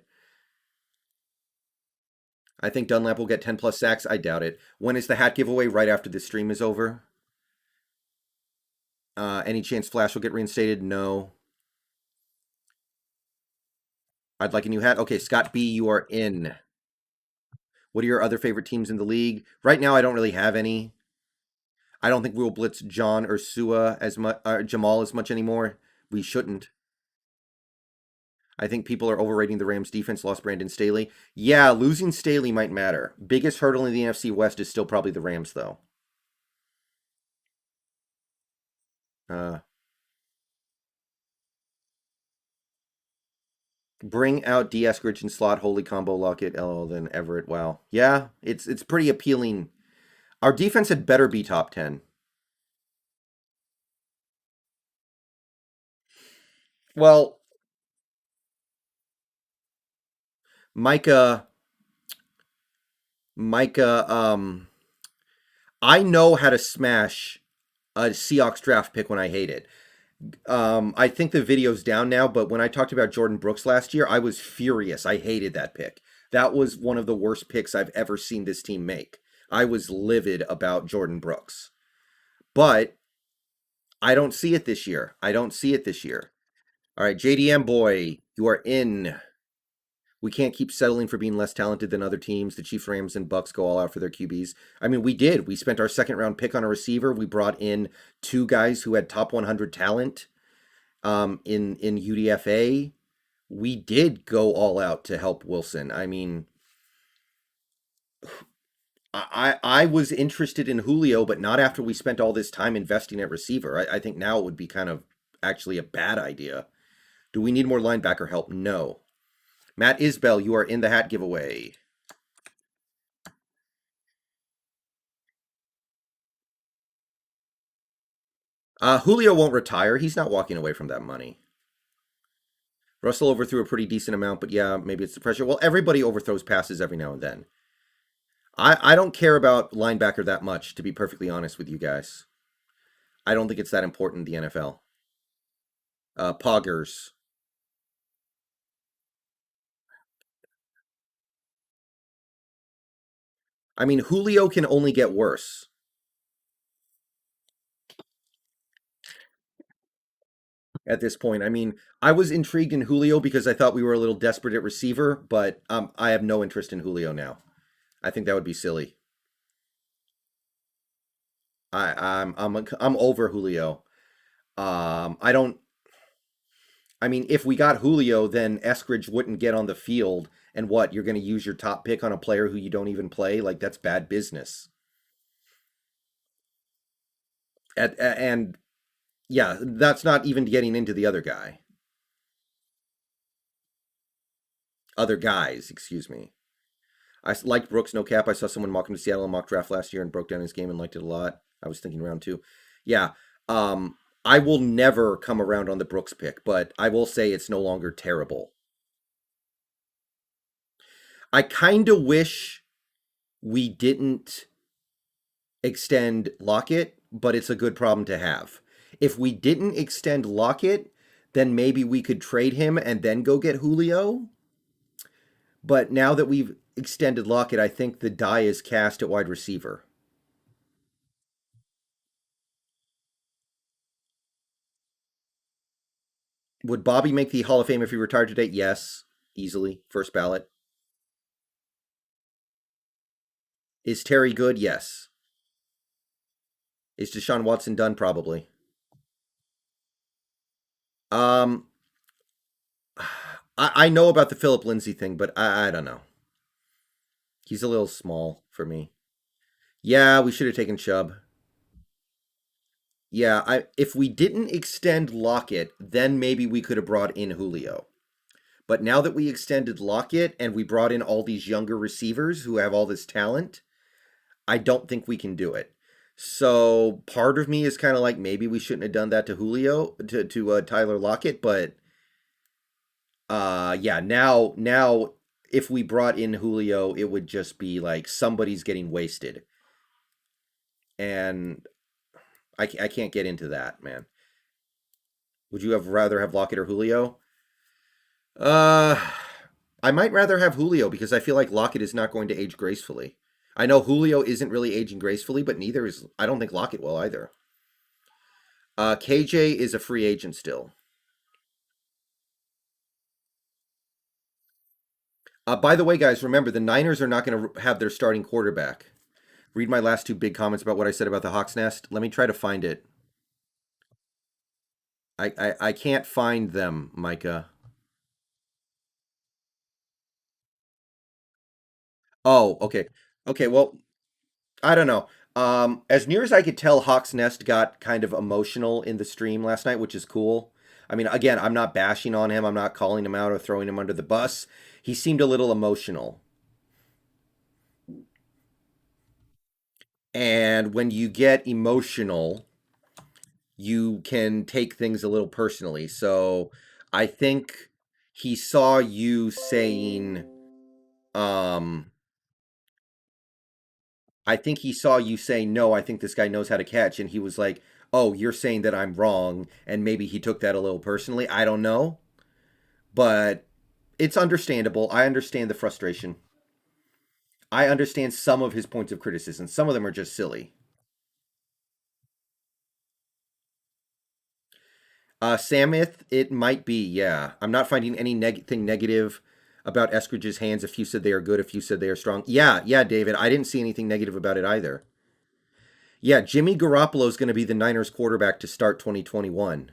I think Dunlap will get 10 plus sacks. I doubt it. When is the hat giveaway? Right after this stream is over. Any chance Flash will get reinstated? No. I'd like a new hat. Okay, Scott B, you are in. What are your other favorite teams in the league? Right now, I don't really have any. I don't think we'll blitz John or Sua as much, Jamal as much anymore. We shouldn't. I think people are overrating the Rams' defense. Lost Brandon Staley. Yeah, losing Staley might matter. Biggest hurdle in the NFC West is still probably the Rams, though. Uh, bring out D. Eskridge and slot Holy Combo Lockett, LL, than Everett. Wow. Yeah, it's pretty appealing. Our defense had better be top 10. Well, Micah, Micah, I know how to smash a Seahawks draft pick when I hate it. I think the video's down now, but when I talked about Jordan Brooks last year, I was furious. I hated that pick. That was one of the worst picks I've ever seen this team make. I was livid about Jordan Brooks. But I don't see it this year. I don't see it this year. All right, JDM boy, you are in. We can't keep settling for being less talented than other teams. The Chiefs, Rams, and Bucks go all out for their QBs. I mean, we did. We spent our second round pick on a receiver. We brought in two guys who had top 100 talent in UDFA. We did go all out to help Wilson. I mean, I was interested in Julio, but not after we spent all this time investing at receiver. I think now it would be kind of actually a bad idea. Do we need more linebacker help? No. Matt Isbell, you are in the hat giveaway. Julio won't retire. He's not walking away from that money. Russell overthrew a pretty decent amount, but yeah, maybe it's the pressure. Well, everybody overthrows passes every now and then. I don't care about linebacker that much, to be perfectly honest with you guys. I don't think it's that important in the NFL. Poggers. I mean, Julio can only get worse. at this point. I mean, I was intrigued in Julio because I thought we were a little desperate at receiver, but I have no interest in Julio now. I think that would be silly. I'm over Julio. I don't. I mean, if we got Julio, then Eskridge wouldn't get on the field. And what, you're going to use your top pick on a player who you don't even play? Like, that's bad business. And yeah, that's not even getting into the other guy. Other guys, excuse me. I liked Brooks, no cap. I saw someone mock him to Seattle in mock draft last year and broke down his game and liked it a lot. I was thinking round two. Yeah. I will never come around on the Brooks pick, but I will say it's no longer terrible. I kind of wish we didn't extend Lockett, but it's a good problem to have. If we didn't extend Lockett, then maybe we could trade him and then go get Julio. But now that we've extended Lockett, I think the die is cast at wide receiver. Would Bobby make the Hall of Fame if he retired today? Yes, easily. First ballot. Is Terry good? Yes. Is Deshaun Watson done? Probably. Um, I know about the Philip Lindsay thing, but I don't know. He's a little small for me. Yeah, we should have taken Chubb. Yeah, if we didn't extend Lockett, then maybe we could have brought in Julio. But now that we extended Lockett and we brought in all these younger receivers who have all this talent, I don't think we can do it. So part of me is kind of like maybe we shouldn't have done that to Julio to Tyler Lockett, but yeah, now if we brought in Julio, it would just be like somebody's getting wasted, and I can't get into that, man. Would you have rather have Lockett or Julio? Uh, I might rather have Julio because I feel like Lockett is not going to age gracefully. I know Julio isn't really aging gracefully, but neither is I don't think Lockett will either. KJ is a free agent still. By the way, guys, remember the Niners are not going to have their starting quarterback. Read my last two big comments about what I said about the Hawks Nest. Let me try to find it. I can't find them, Micah. Oh, okay. Okay, well, I don't know. As near as I could tell, Hawks Nest got kind of emotional in the stream last night, which is cool. I mean, again, I'm not bashing on him. I'm not calling him out or throwing him under the bus. He seemed a little emotional. And when you get emotional, you can take things a little personally. So I think he saw you saying, um, I think he saw you say, no, I think this guy knows how to catch. And he was like, oh, you're saying that I'm wrong. And maybe he took that a little personally. I don't know. But it's understandable. I understand the frustration. I understand some of his points of criticism. Some of them are just silly. Samith, it might be, yeah. I'm not finding anything negative about Eskridge's hands. A few said they are good, a few said they are strong. Yeah, yeah, David. I didn't see anything negative about it either. Yeah, Jimmy Garoppolo is going to be the Niners quarterback to start 2021.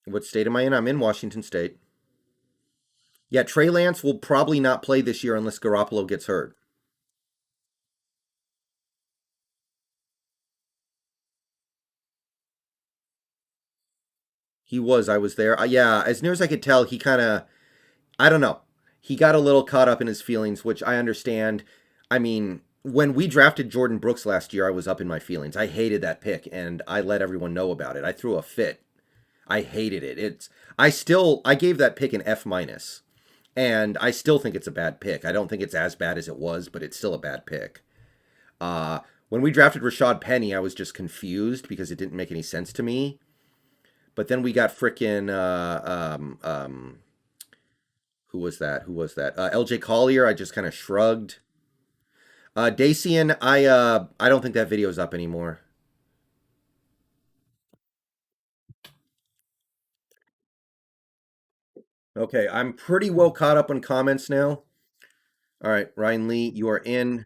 What state am I in? I'm in Washington State. Yeah, Trey Lance will probably not play this year unless Garoppolo gets hurt. He was. I was there. Yeah, as near as I could tell, he kind of, I don't know. He got a little caught up in his feelings, which I understand. I mean, when we drafted Jordan Brooks last year, I was up in my feelings. I hated that pick, and I let everyone know about it. I threw a fit. I hated it. I gave that pick an F minus, and I still think it's a bad pick. I don't think it's as bad as it was, but it's still a bad pick. When we drafted Rashad Penny, I was just confused because it didn't make any sense to me. But then we got frickin' who was that? Who was that? LJ Collier. I just kind of shrugged. Dacian, I don't think that video's up anymore. Okay, I'm pretty well caught up on comments now. All right, Ryan Lee, you are in.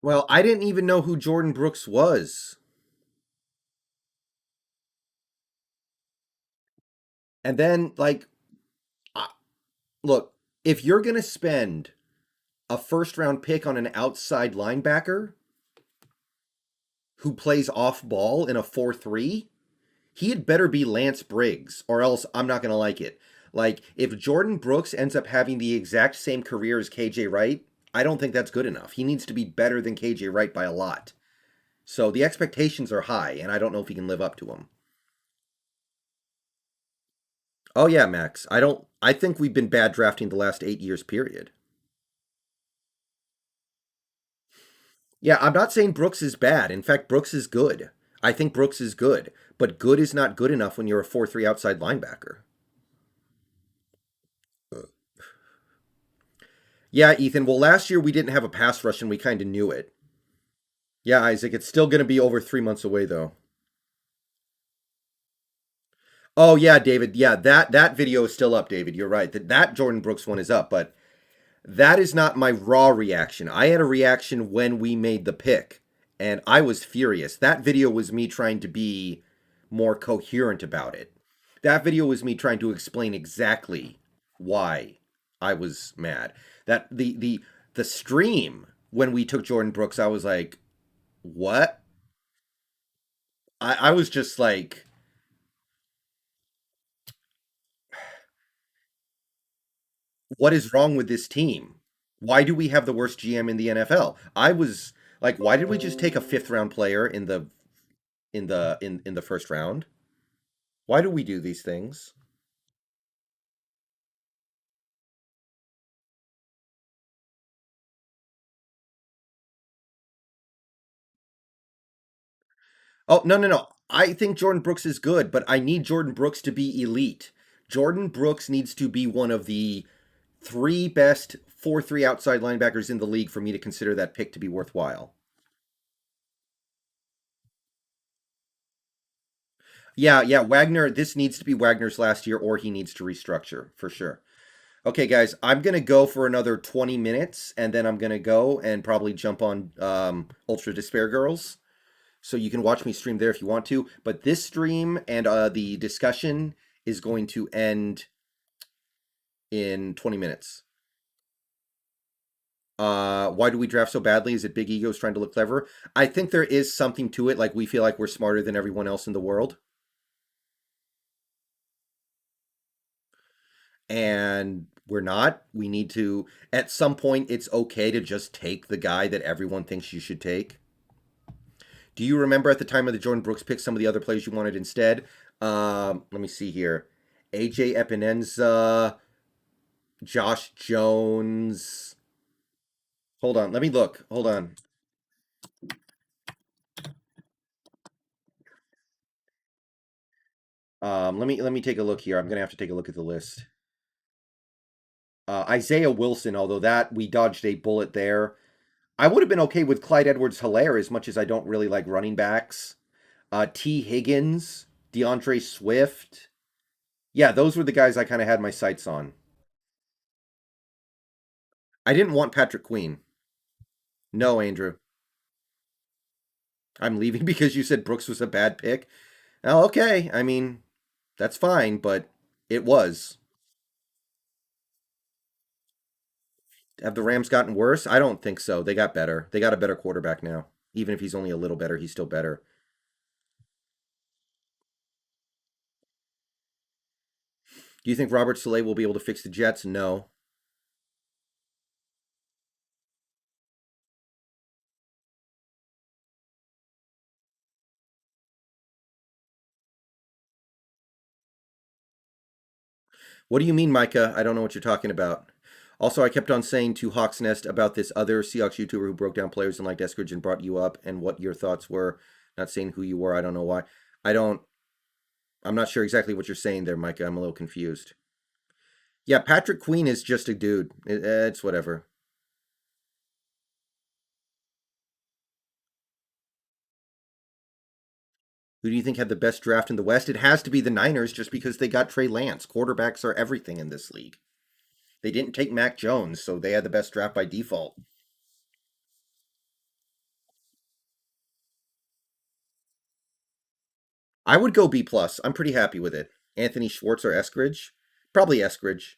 Well, I didn't even know who Jordan Brooks was. And then, like, uh, look, if you're going to spend a first round pick on an outside linebacker who plays off ball in a 4-3, he had better be Lance Briggs, or else I'm not going to like it. Like, if Jordan Brooks ends up having the exact same career as KJ Wright, I don't think that's good enough. He needs to be better than KJ Wright by a lot. So the expectations are high, and I don't know if he can live up to them. Oh yeah, Max. I don't. I think we've been bad drafting the last 8 years. Period. Yeah, I'm not saying Brooks is bad. In fact, Brooks is good. I think Brooks is good, but good is not good enough when you're a 4-3 outside linebacker. Yeah, Ethan. Well, last year we didn't have a pass rush, and we kind of knew it. Yeah, Isaac. It's still going to be over 3 months away, though. Oh yeah, David. Yeah, that video is still up, David. You're right. That Jordan Brooks one is up, but that is not my raw reaction. I had a reaction when we made the pick, and I was furious. That video was me trying to be more coherent about it. That video was me trying to explain exactly why I was mad. That the stream when we took Jordan Brooks, I was like, what? I was just like, what is wrong with this team? Why do we have the worst GM in the NFL? I was like, why did we just take a fifth round player in the first round? Why do we do these things? Oh, no, no, no. I think Jordan Brooks is good, but I need Jordan Brooks to be elite. Jordan Brooks needs to be one of the three best 4-3 outside linebackers in the league for me to consider that pick to be worthwhile. Yeah, yeah, Wagner, this needs to be Wagner's last year or he needs to restructure for sure. Okay, guys, I'm going to go for another 20 minutes and then I'm going to go and probably jump on Ultra Despair Girls. So you can watch me stream there if you want to. But this stream and the discussion is going to end in 20 minutes. Why do we draft so badly? Is it big egos trying to look clever? I think there is something to it. Like we feel like we're smarter than everyone else in the world. And we're not. We need to, at some point, it's okay to just take the guy that everyone thinks you should take. Do you remember at the time of the Jordan Brooks pick some of the other players you wanted instead? Let me see here. AJ Epinenza, Josh Jones. Hold on, let me look. Hold on. Let me take a look here. I'm gonna have to take a look at the list. Isaiah Wilson, although that we dodged a bullet there. I would have been okay with Clyde Edwards-Helaire as much as I don't really like running backs. T. Higgins, DeAndre Swift. Yeah, those were the guys I kind of had my sights on. I didn't want Patrick Queen. No, Andrew. I'm leaving because you said Brooks was a bad pick. Oh, okay. I mean, that's fine, but it was. Have the Rams gotten worse? I don't think so. They got better. They got a better quarterback now. Even if he's only a little better, he's still better. Do you think Robert Saleh will be able to fix the Jets? No. What do you mean, Micah? I don't know what you're talking about. Also, I kept on saying to Hawks Nest about this other Seahawks YouTuber who broke down players and liked Eskridge and brought you up and what your thoughts were. Not saying who you were. I don't know why. I don't. I'm not sure exactly what you're saying there, Micah. I'm a little confused. Yeah, Patrick Queen is just a dude. It's whatever. Who do you think had the best draft in the West? It has to be the Niners just because they got Trey Lance. Quarterbacks are everything in this league. They didn't take Mac Jones, so they had the best draft by default. I would go B plus. I'm pretty happy with it. Anthony Schwartz or Eskridge? Probably Eskridge.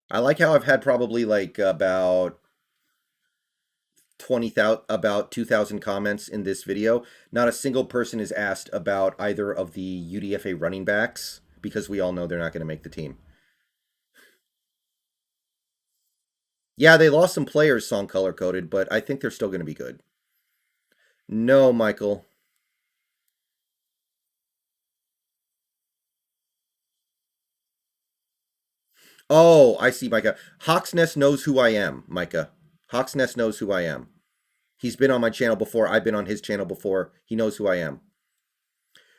I like how I've had probably like about 20,000, about 2,000 comments in this video. Not a single person is asked about either of the UDFA running backs because we all know they're not going to make the team. Yeah, they lost some players, song color coded, but I think they're still going to be good. No, Michael. Oh, I see, Micah. Hawksnest knows who I am, Micah. Hawksnest knows who I am. He's been on my channel before. I've been on his channel before. He knows who I am.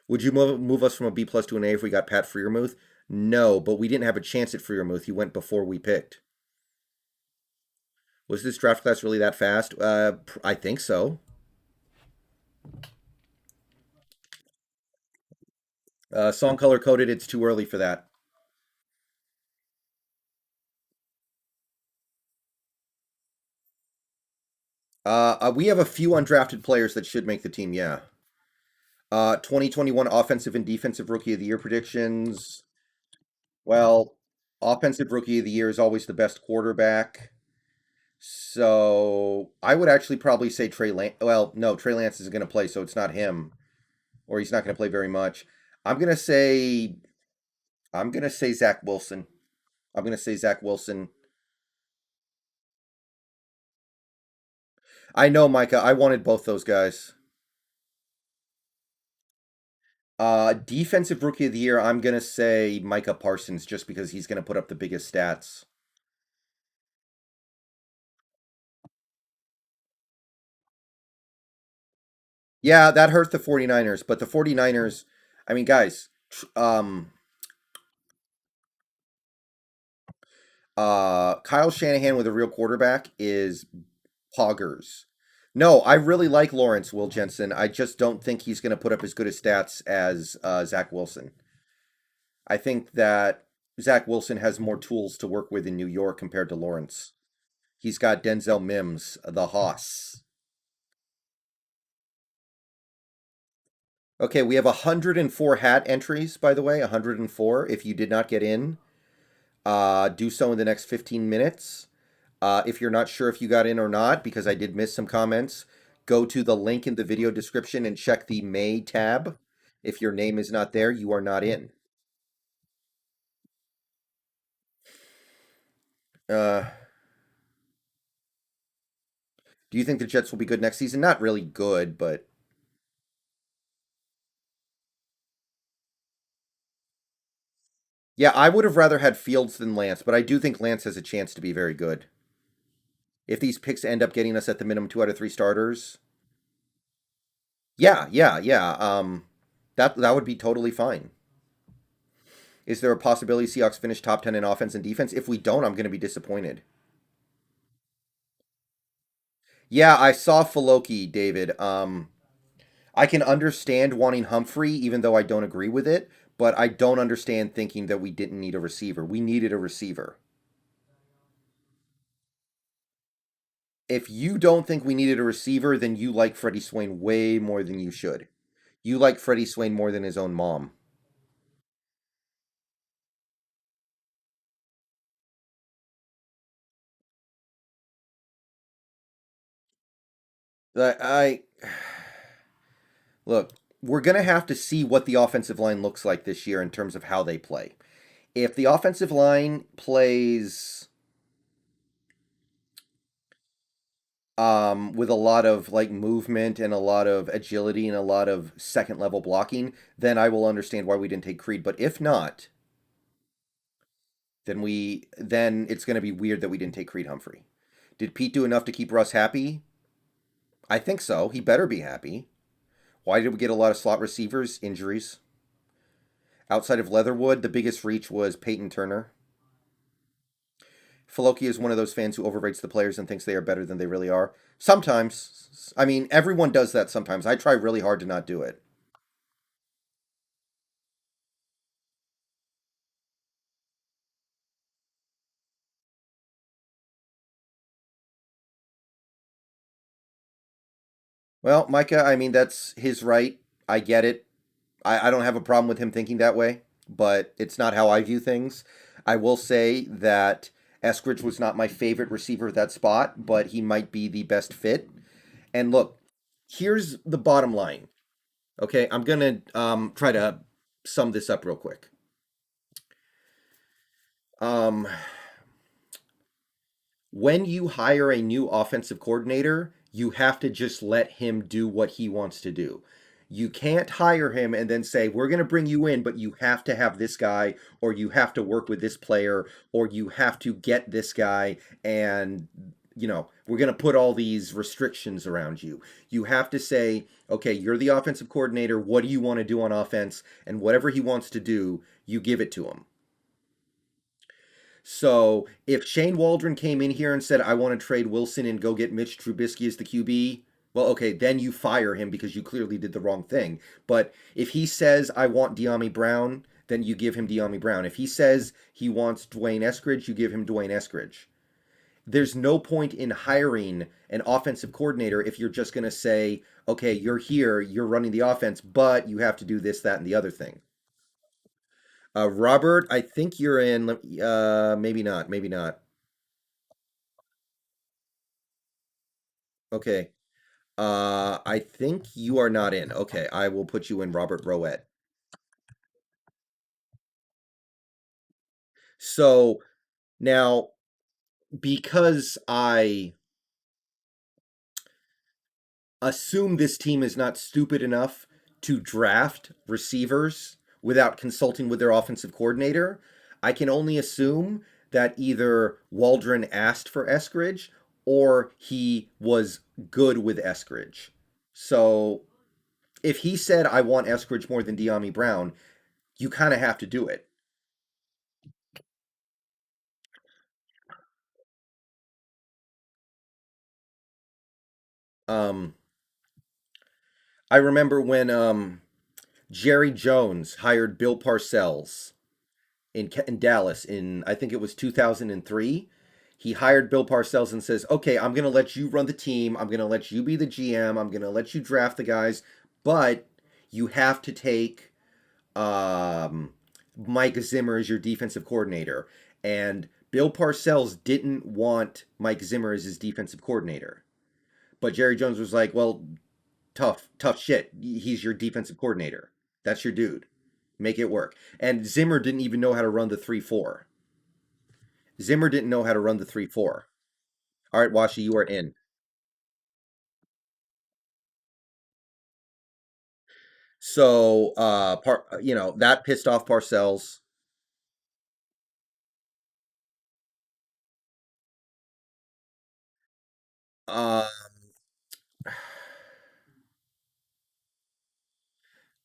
Would you move us from a B plus to an A if we got Pat Freiermuth? No, but we didn't have a chance at Freiermuth. He went before we picked. Was this draft class really that fast? I think so. Song color coded. It's too early for that. We have a few undrafted players that should make the team. Yeah. 2021 offensive and defensive rookie of the year predictions. Well, offensive rookie of the year is always the best quarterback. So I would actually probably say Trey Lance. Well, no, Trey Lance isn't going to play, so it's not him, or he's not going to play very much. I'm gonna say I'm gonna say Zach Wilson. I'm gonna say Zach Wilson. I know, Micah. I wanted both those guys. Defensive rookie of the year. I'm gonna say Micah Parsons, just because he's gonna put up the biggest stats. Yeah, that hurt the 49ers, but the 49ers, I mean, guys, Kyle Shanahan with a real quarterback is poggers. No, I really like Lawrence Will Jensen. I just don't think he's going to put up as good as stats as Zach Wilson. I think that Zach Wilson has more tools to work with in New York compared to Lawrence. He's got Denzel Mims, the Hoss. Okay, we have 104 hat entries, by the way, 104. If you did not get in, do so in the next 15 minutes. If you're not sure if you got in or not, because I did miss some comments, go to the link in the video description and check the May tab. If your name is not there, you are not in. Uh, do you think the Jets will be good next season? Not really good, but yeah, I would have rather had Fields than Lance, but I do think Lance has a chance to be very good. If these picks end up getting us at the minimum 2 out of 3 starters, yeah. That would be totally fine. Is there a possibility Seahawks finish top 10 in offense and defense? If we don't, I'm going to be disappointed. Yeah, I saw Filoki, David. I can understand wanting Humphrey, even though I don't agree with it, but I don't understand thinking that we didn't need a receiver. We needed a receiver. If you don't think we needed a receiver, then you like Freddie Swain way more than you should. You like Freddie Swain more than his own mom. I look, we're going to have to see what the offensive line looks like this year in terms of how they play. If the offensive line plays with a lot of like movement and a lot of agility and a lot of second level blocking, then I will understand why we didn't take Creed. But if not, then it's going to be weird that we didn't take Creed Humphrey. Did Pete do enough to keep Russ happy? I think so. He better be happy. Why did we get a lot of slot receivers? Injuries. Outside of Leatherwood, the biggest reach was Peyton Turner. Filoki is one of those fans who overrates the players and thinks they are better than they really are. Sometimes. I mean, everyone does that sometimes. I try really hard to not do it. Well, Micah, I mean, that's his right. I get it. I don't have a problem with him thinking that way, but it's not how I view things. I will say that Eskridge was not my favorite receiver at that spot, but he might be the best fit. And look, here's the bottom line. Okay, I'm gonna try to sum this up real quick. Um, when you hire a new offensive coordinator, you have to just let him do what he wants to do. You can't hire him and then say, we're going to bring you in, but you have to have this guy, or you have to work with this player, or you have to get this guy, and, we're going to put all these restrictions around you. You have to say, okay, you're the offensive coordinator. What do you want to do on offense? And whatever he wants to do, you give it to him. So if Shane Waldron came in here and said, I want to trade Wilson and go get Mitch Trubisky as the QB, well, okay, then you fire him because you clearly did the wrong thing. But if he says, I want De'Ami Brown, then you give him De'Ami Brown. If he says he wants Dwayne Eskridge, you give him Dwayne Eskridge. There's no point in hiring an offensive coordinator if you're just going to say, okay, you're here, you're running the offense, but you have to do this, that, and the other thing. Robert, I think you're in. Maybe not. Maybe not. Okay. I think you are not in. Okay, I will put you in, Robert Rowett. So now, because I assume this team is not stupid enough to draft receivers without consulting with their offensive coordinator, I can only assume that either Waldron asked for Eskridge or he was good with Eskridge. So if he said, I want Eskridge more than De'Ami Brown, you kind of have to do it. Um, I remember when Jerry Jones hired Bill Parcells in Dallas in, I think it was 2003. He hired Bill Parcells and says, "Okay, I'm going to let you run the team. I'm going to let you be the GM. I'm going to let you draft the guys, but you have to take Mike Zimmer as your defensive coordinator." And Bill Parcells didn't want Mike Zimmer as his defensive coordinator. But Jerry Jones was like, "Well, tough shit. He's your defensive coordinator. That's your dude. Make it work." And Zimmer didn't even know how to run the 3-4. Zimmer didn't know how to run the 3-4. All right, Washi, you are in. So, that pissed off Parcells. Uh,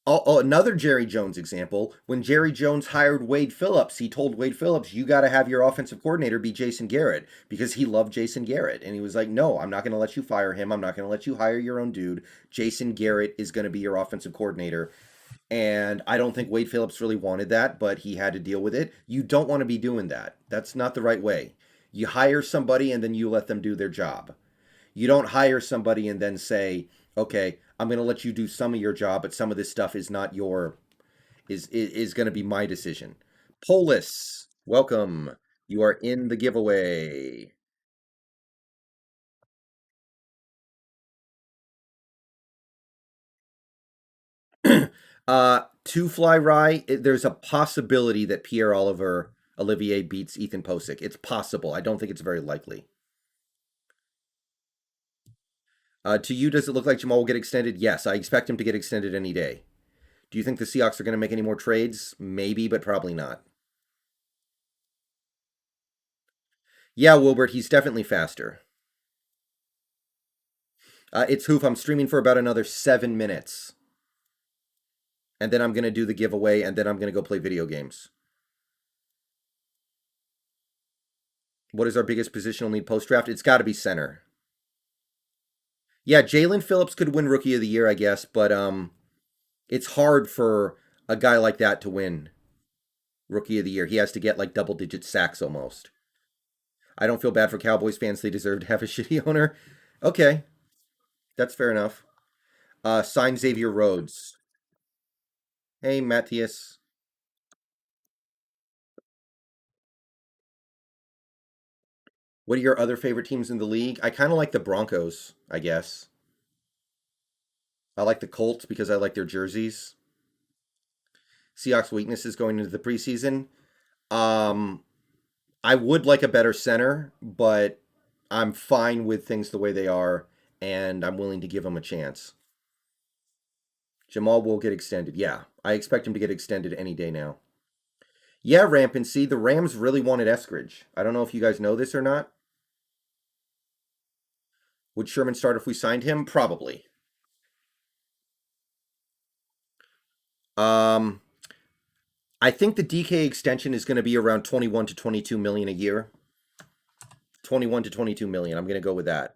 another Jerry Jones example. When Jerry Jones hired Wade Phillips, he told Wade Phillips, "You got to have your offensive coordinator be Jason Garrett," because he loved Jason Garrett. And he was like, "No, I'm not going to let you fire him. I'm not going to let you hire your own dude. Jason Garrett is going to be your offensive coordinator." And I don't think Wade Phillips really wanted that, but he had to deal with it. You don't want to be doing that. That's not the right way. You hire somebody and then you let them do their job. You don't hire somebody and then say, "Okay, I'm going to let you do some of your job, but some of this stuff is not your is going to be my decision." Polis, welcome. You are in the giveaway. Two fly rye. There's a possibility that Pierre Olivier beats Ethan Posick. It's possible. I don't think it's very likely. To you, does it look like Jamal will get extended? Yes, I expect him to get extended any day. Do you think the Seahawks are going to make any more trades? Maybe, but probably not. Yeah, Wilbert, he's definitely faster. It's Hoof. I'm streaming for about another 7 minutes. And then I'm going to do the giveaway, and then I'm going to go play video games. What is our biggest positional need post-draft? It's got to be center. Yeah, Jalen Phillips could win Rookie of the Year, I guess, but it's hard for a guy like that to win Rookie of the Year. He has to get like double-digit sacks almost. I don't feel bad for Cowboys fans. They deserve to have a shitty owner. Okay, that's fair enough. Sign Xavier Rhodes. Hey, Matthias. What are your other favorite teams in the league? I kind of like the Broncos, I guess. I like the Colts because I like their jerseys. Seahawks weaknesses going into the preseason. Um, I would like a better center, but I'm fine with things the way they are, and I'm willing to give them a chance. Jamal will get extended. Yeah, I expect him to get extended any day now. Yeah, Rampancy, the Rams really wanted Eskridge. I don't know if you guys know this or not. Would Sherman start if we signed him? Probably. Um, I think the DK extension is going to be around 21 to 22 million a year. 21 to 22 million. I'm going to go with that.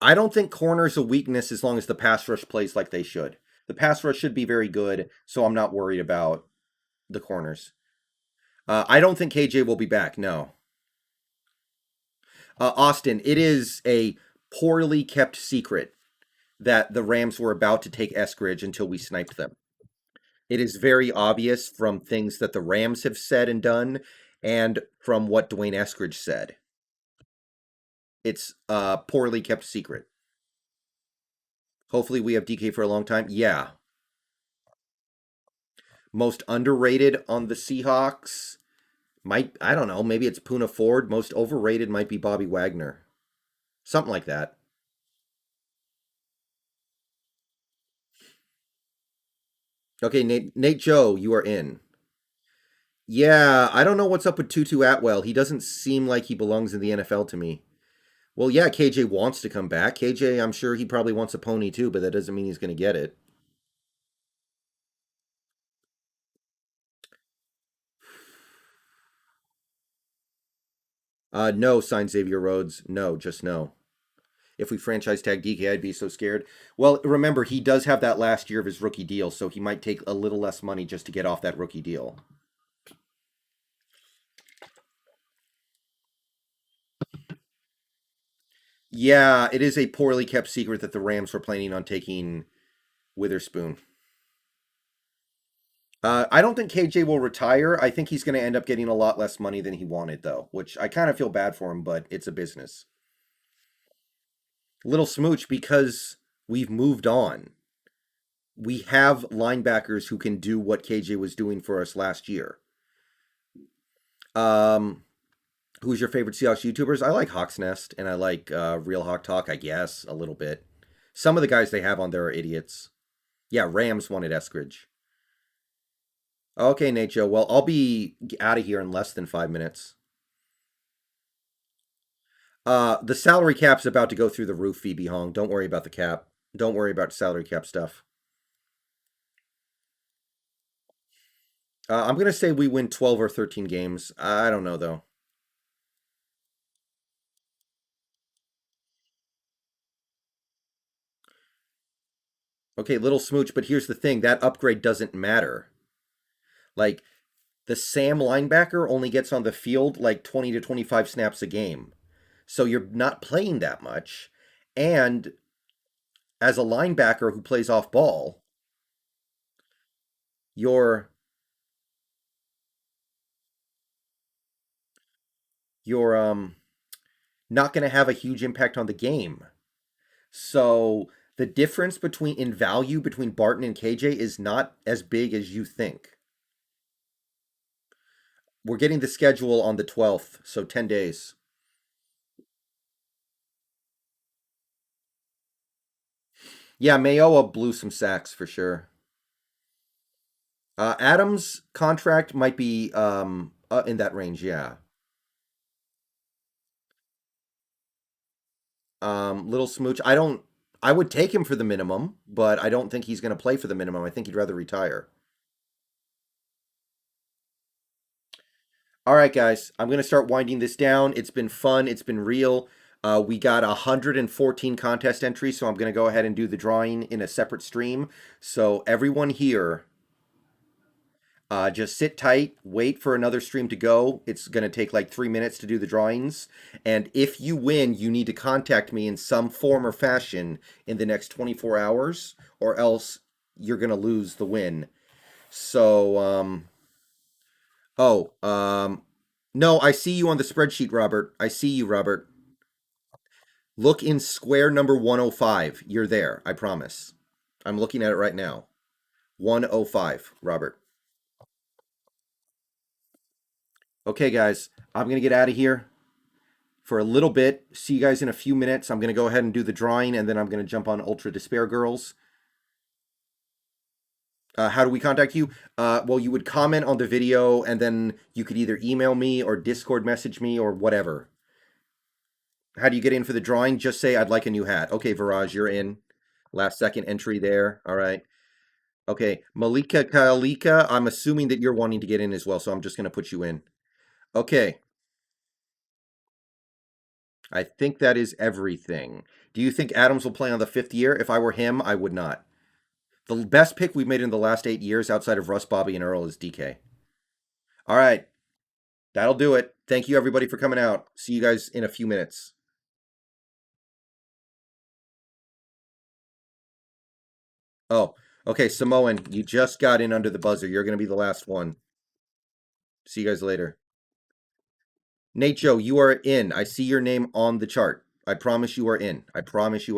I don't think corner's a weakness as long as the pass rush plays like they should. The pass rush should be very good, so I'm not worried about the corners. I don't think KJ will be back. No. Austin, it is a poorly kept secret that the Rams were about to take Eskridge until we sniped them. It is very obvious from things that the Rams have said and done and from what Dwayne Eskridge said. It's a poorly kept secret. Hopefully we have DK for a long time. Yeah. Most underrated on the Seahawks might, I don't know, maybe it's Puna Ford. Most overrated might be Bobby Wagner. Something like that. Okay, Nate Joe, you are in. Yeah, I don't know what's up with Tutu Atwell. He doesn't seem like he belongs in the NFL to me. Well, yeah, KJ wants to come back. KJ, I'm sure he probably wants a pony too, but that doesn't mean he's going to get it. No, signed Xavier Rhodes. No, just no. If we franchise tag DK, I'd be so scared. Well, remember, he does have that last year of his rookie deal, so he might take a little less money just to get off that rookie deal. Yeah, it is a poorly kept secret that the Rams were planning on taking Witherspoon. I don't think KJ will retire. I think he's going to end up getting a lot less money than he wanted, though, which I kind of feel bad for him, but it's a business. Little smooch because we've moved on. We have linebackers who can do what KJ was doing for us last year. Um, who's your favorite Seahawks YouTubers? I like Hawk's Nest and I like Real Hawk Talk, I guess, a little bit. Some of the guys they have on there are idiots. Yeah, Rams wanted Eskridge. Okay, Nate Joe. Well, I'll be out of here in less than 5 minutes. The salary cap's about to go through the roof, Phoebe Hong. Don't worry about the cap. Don't worry about salary cap stuff. I'm gonna say we win 12 or 13 games. I don't know though. Okay, little smooch, but here's the thing: that upgrade doesn't matter. Like the Sam linebacker only gets on the field like 20 to 25 snaps a game, so you're not playing that much. And as a linebacker who plays off ball, you're you're not going to have a huge impact on the game. So the difference between in value between Barton and KJ is not as big as you think. We're getting the schedule on the 12th, so 10 days. Yeah, Mayoa blew some sacks for sure. Adams' contract might be in that range, yeah. Little Smooch, I would take him for the minimum, but I don't think he's going to play for the minimum. I think he'd rather retire. All right, guys, I'm going to start winding this down. It's been fun. It's been real. We got 114 contest entries, so I'm going to go ahead and do the drawing in a separate stream. So everyone here, just sit tight, wait for another stream to go. It's going to take like 3 minutes to do the drawings. And if you win, you need to contact me in some form or fashion in the next 24 hours, or else you're going to lose the win. So, oh, no, I see you on the spreadsheet, Robert. I see you, Robert. Look in square number 105. You're there, I promise. I'm looking at it right now. 105, Robert. Okay, guys, I'm going to get out of here for a little bit. See you guys in a few minutes. I'm going to go ahead and do the drawing, and then I'm going to jump on Ultra Despair Girls. How do we contact you? Well, you would comment on the video, and then you could either email me or Discord message me or whatever. How do you get in for the drawing? Just say, I'd like a new hat. Okay, Viraj, you're in. Last second entry there. All right. Okay, Malika Kalika, I'm assuming that you're wanting to get in as well, so I'm just going to put you in. Okay. I think that is everything. Do you think Adams will play on the 5th year? If I were him, I would not. The best pick we've made in the last 8 years outside of Russ, Bobby, and Earl is DK. All right. That'll do it. Thank you, everybody, for coming out. See you guys in a few minutes. Oh, okay, Samoan, you just got in under the buzzer. You're going to be the last one. See you guys later. Nate Joe, you are in. I see your name on the chart. I promise you are in. I promise you are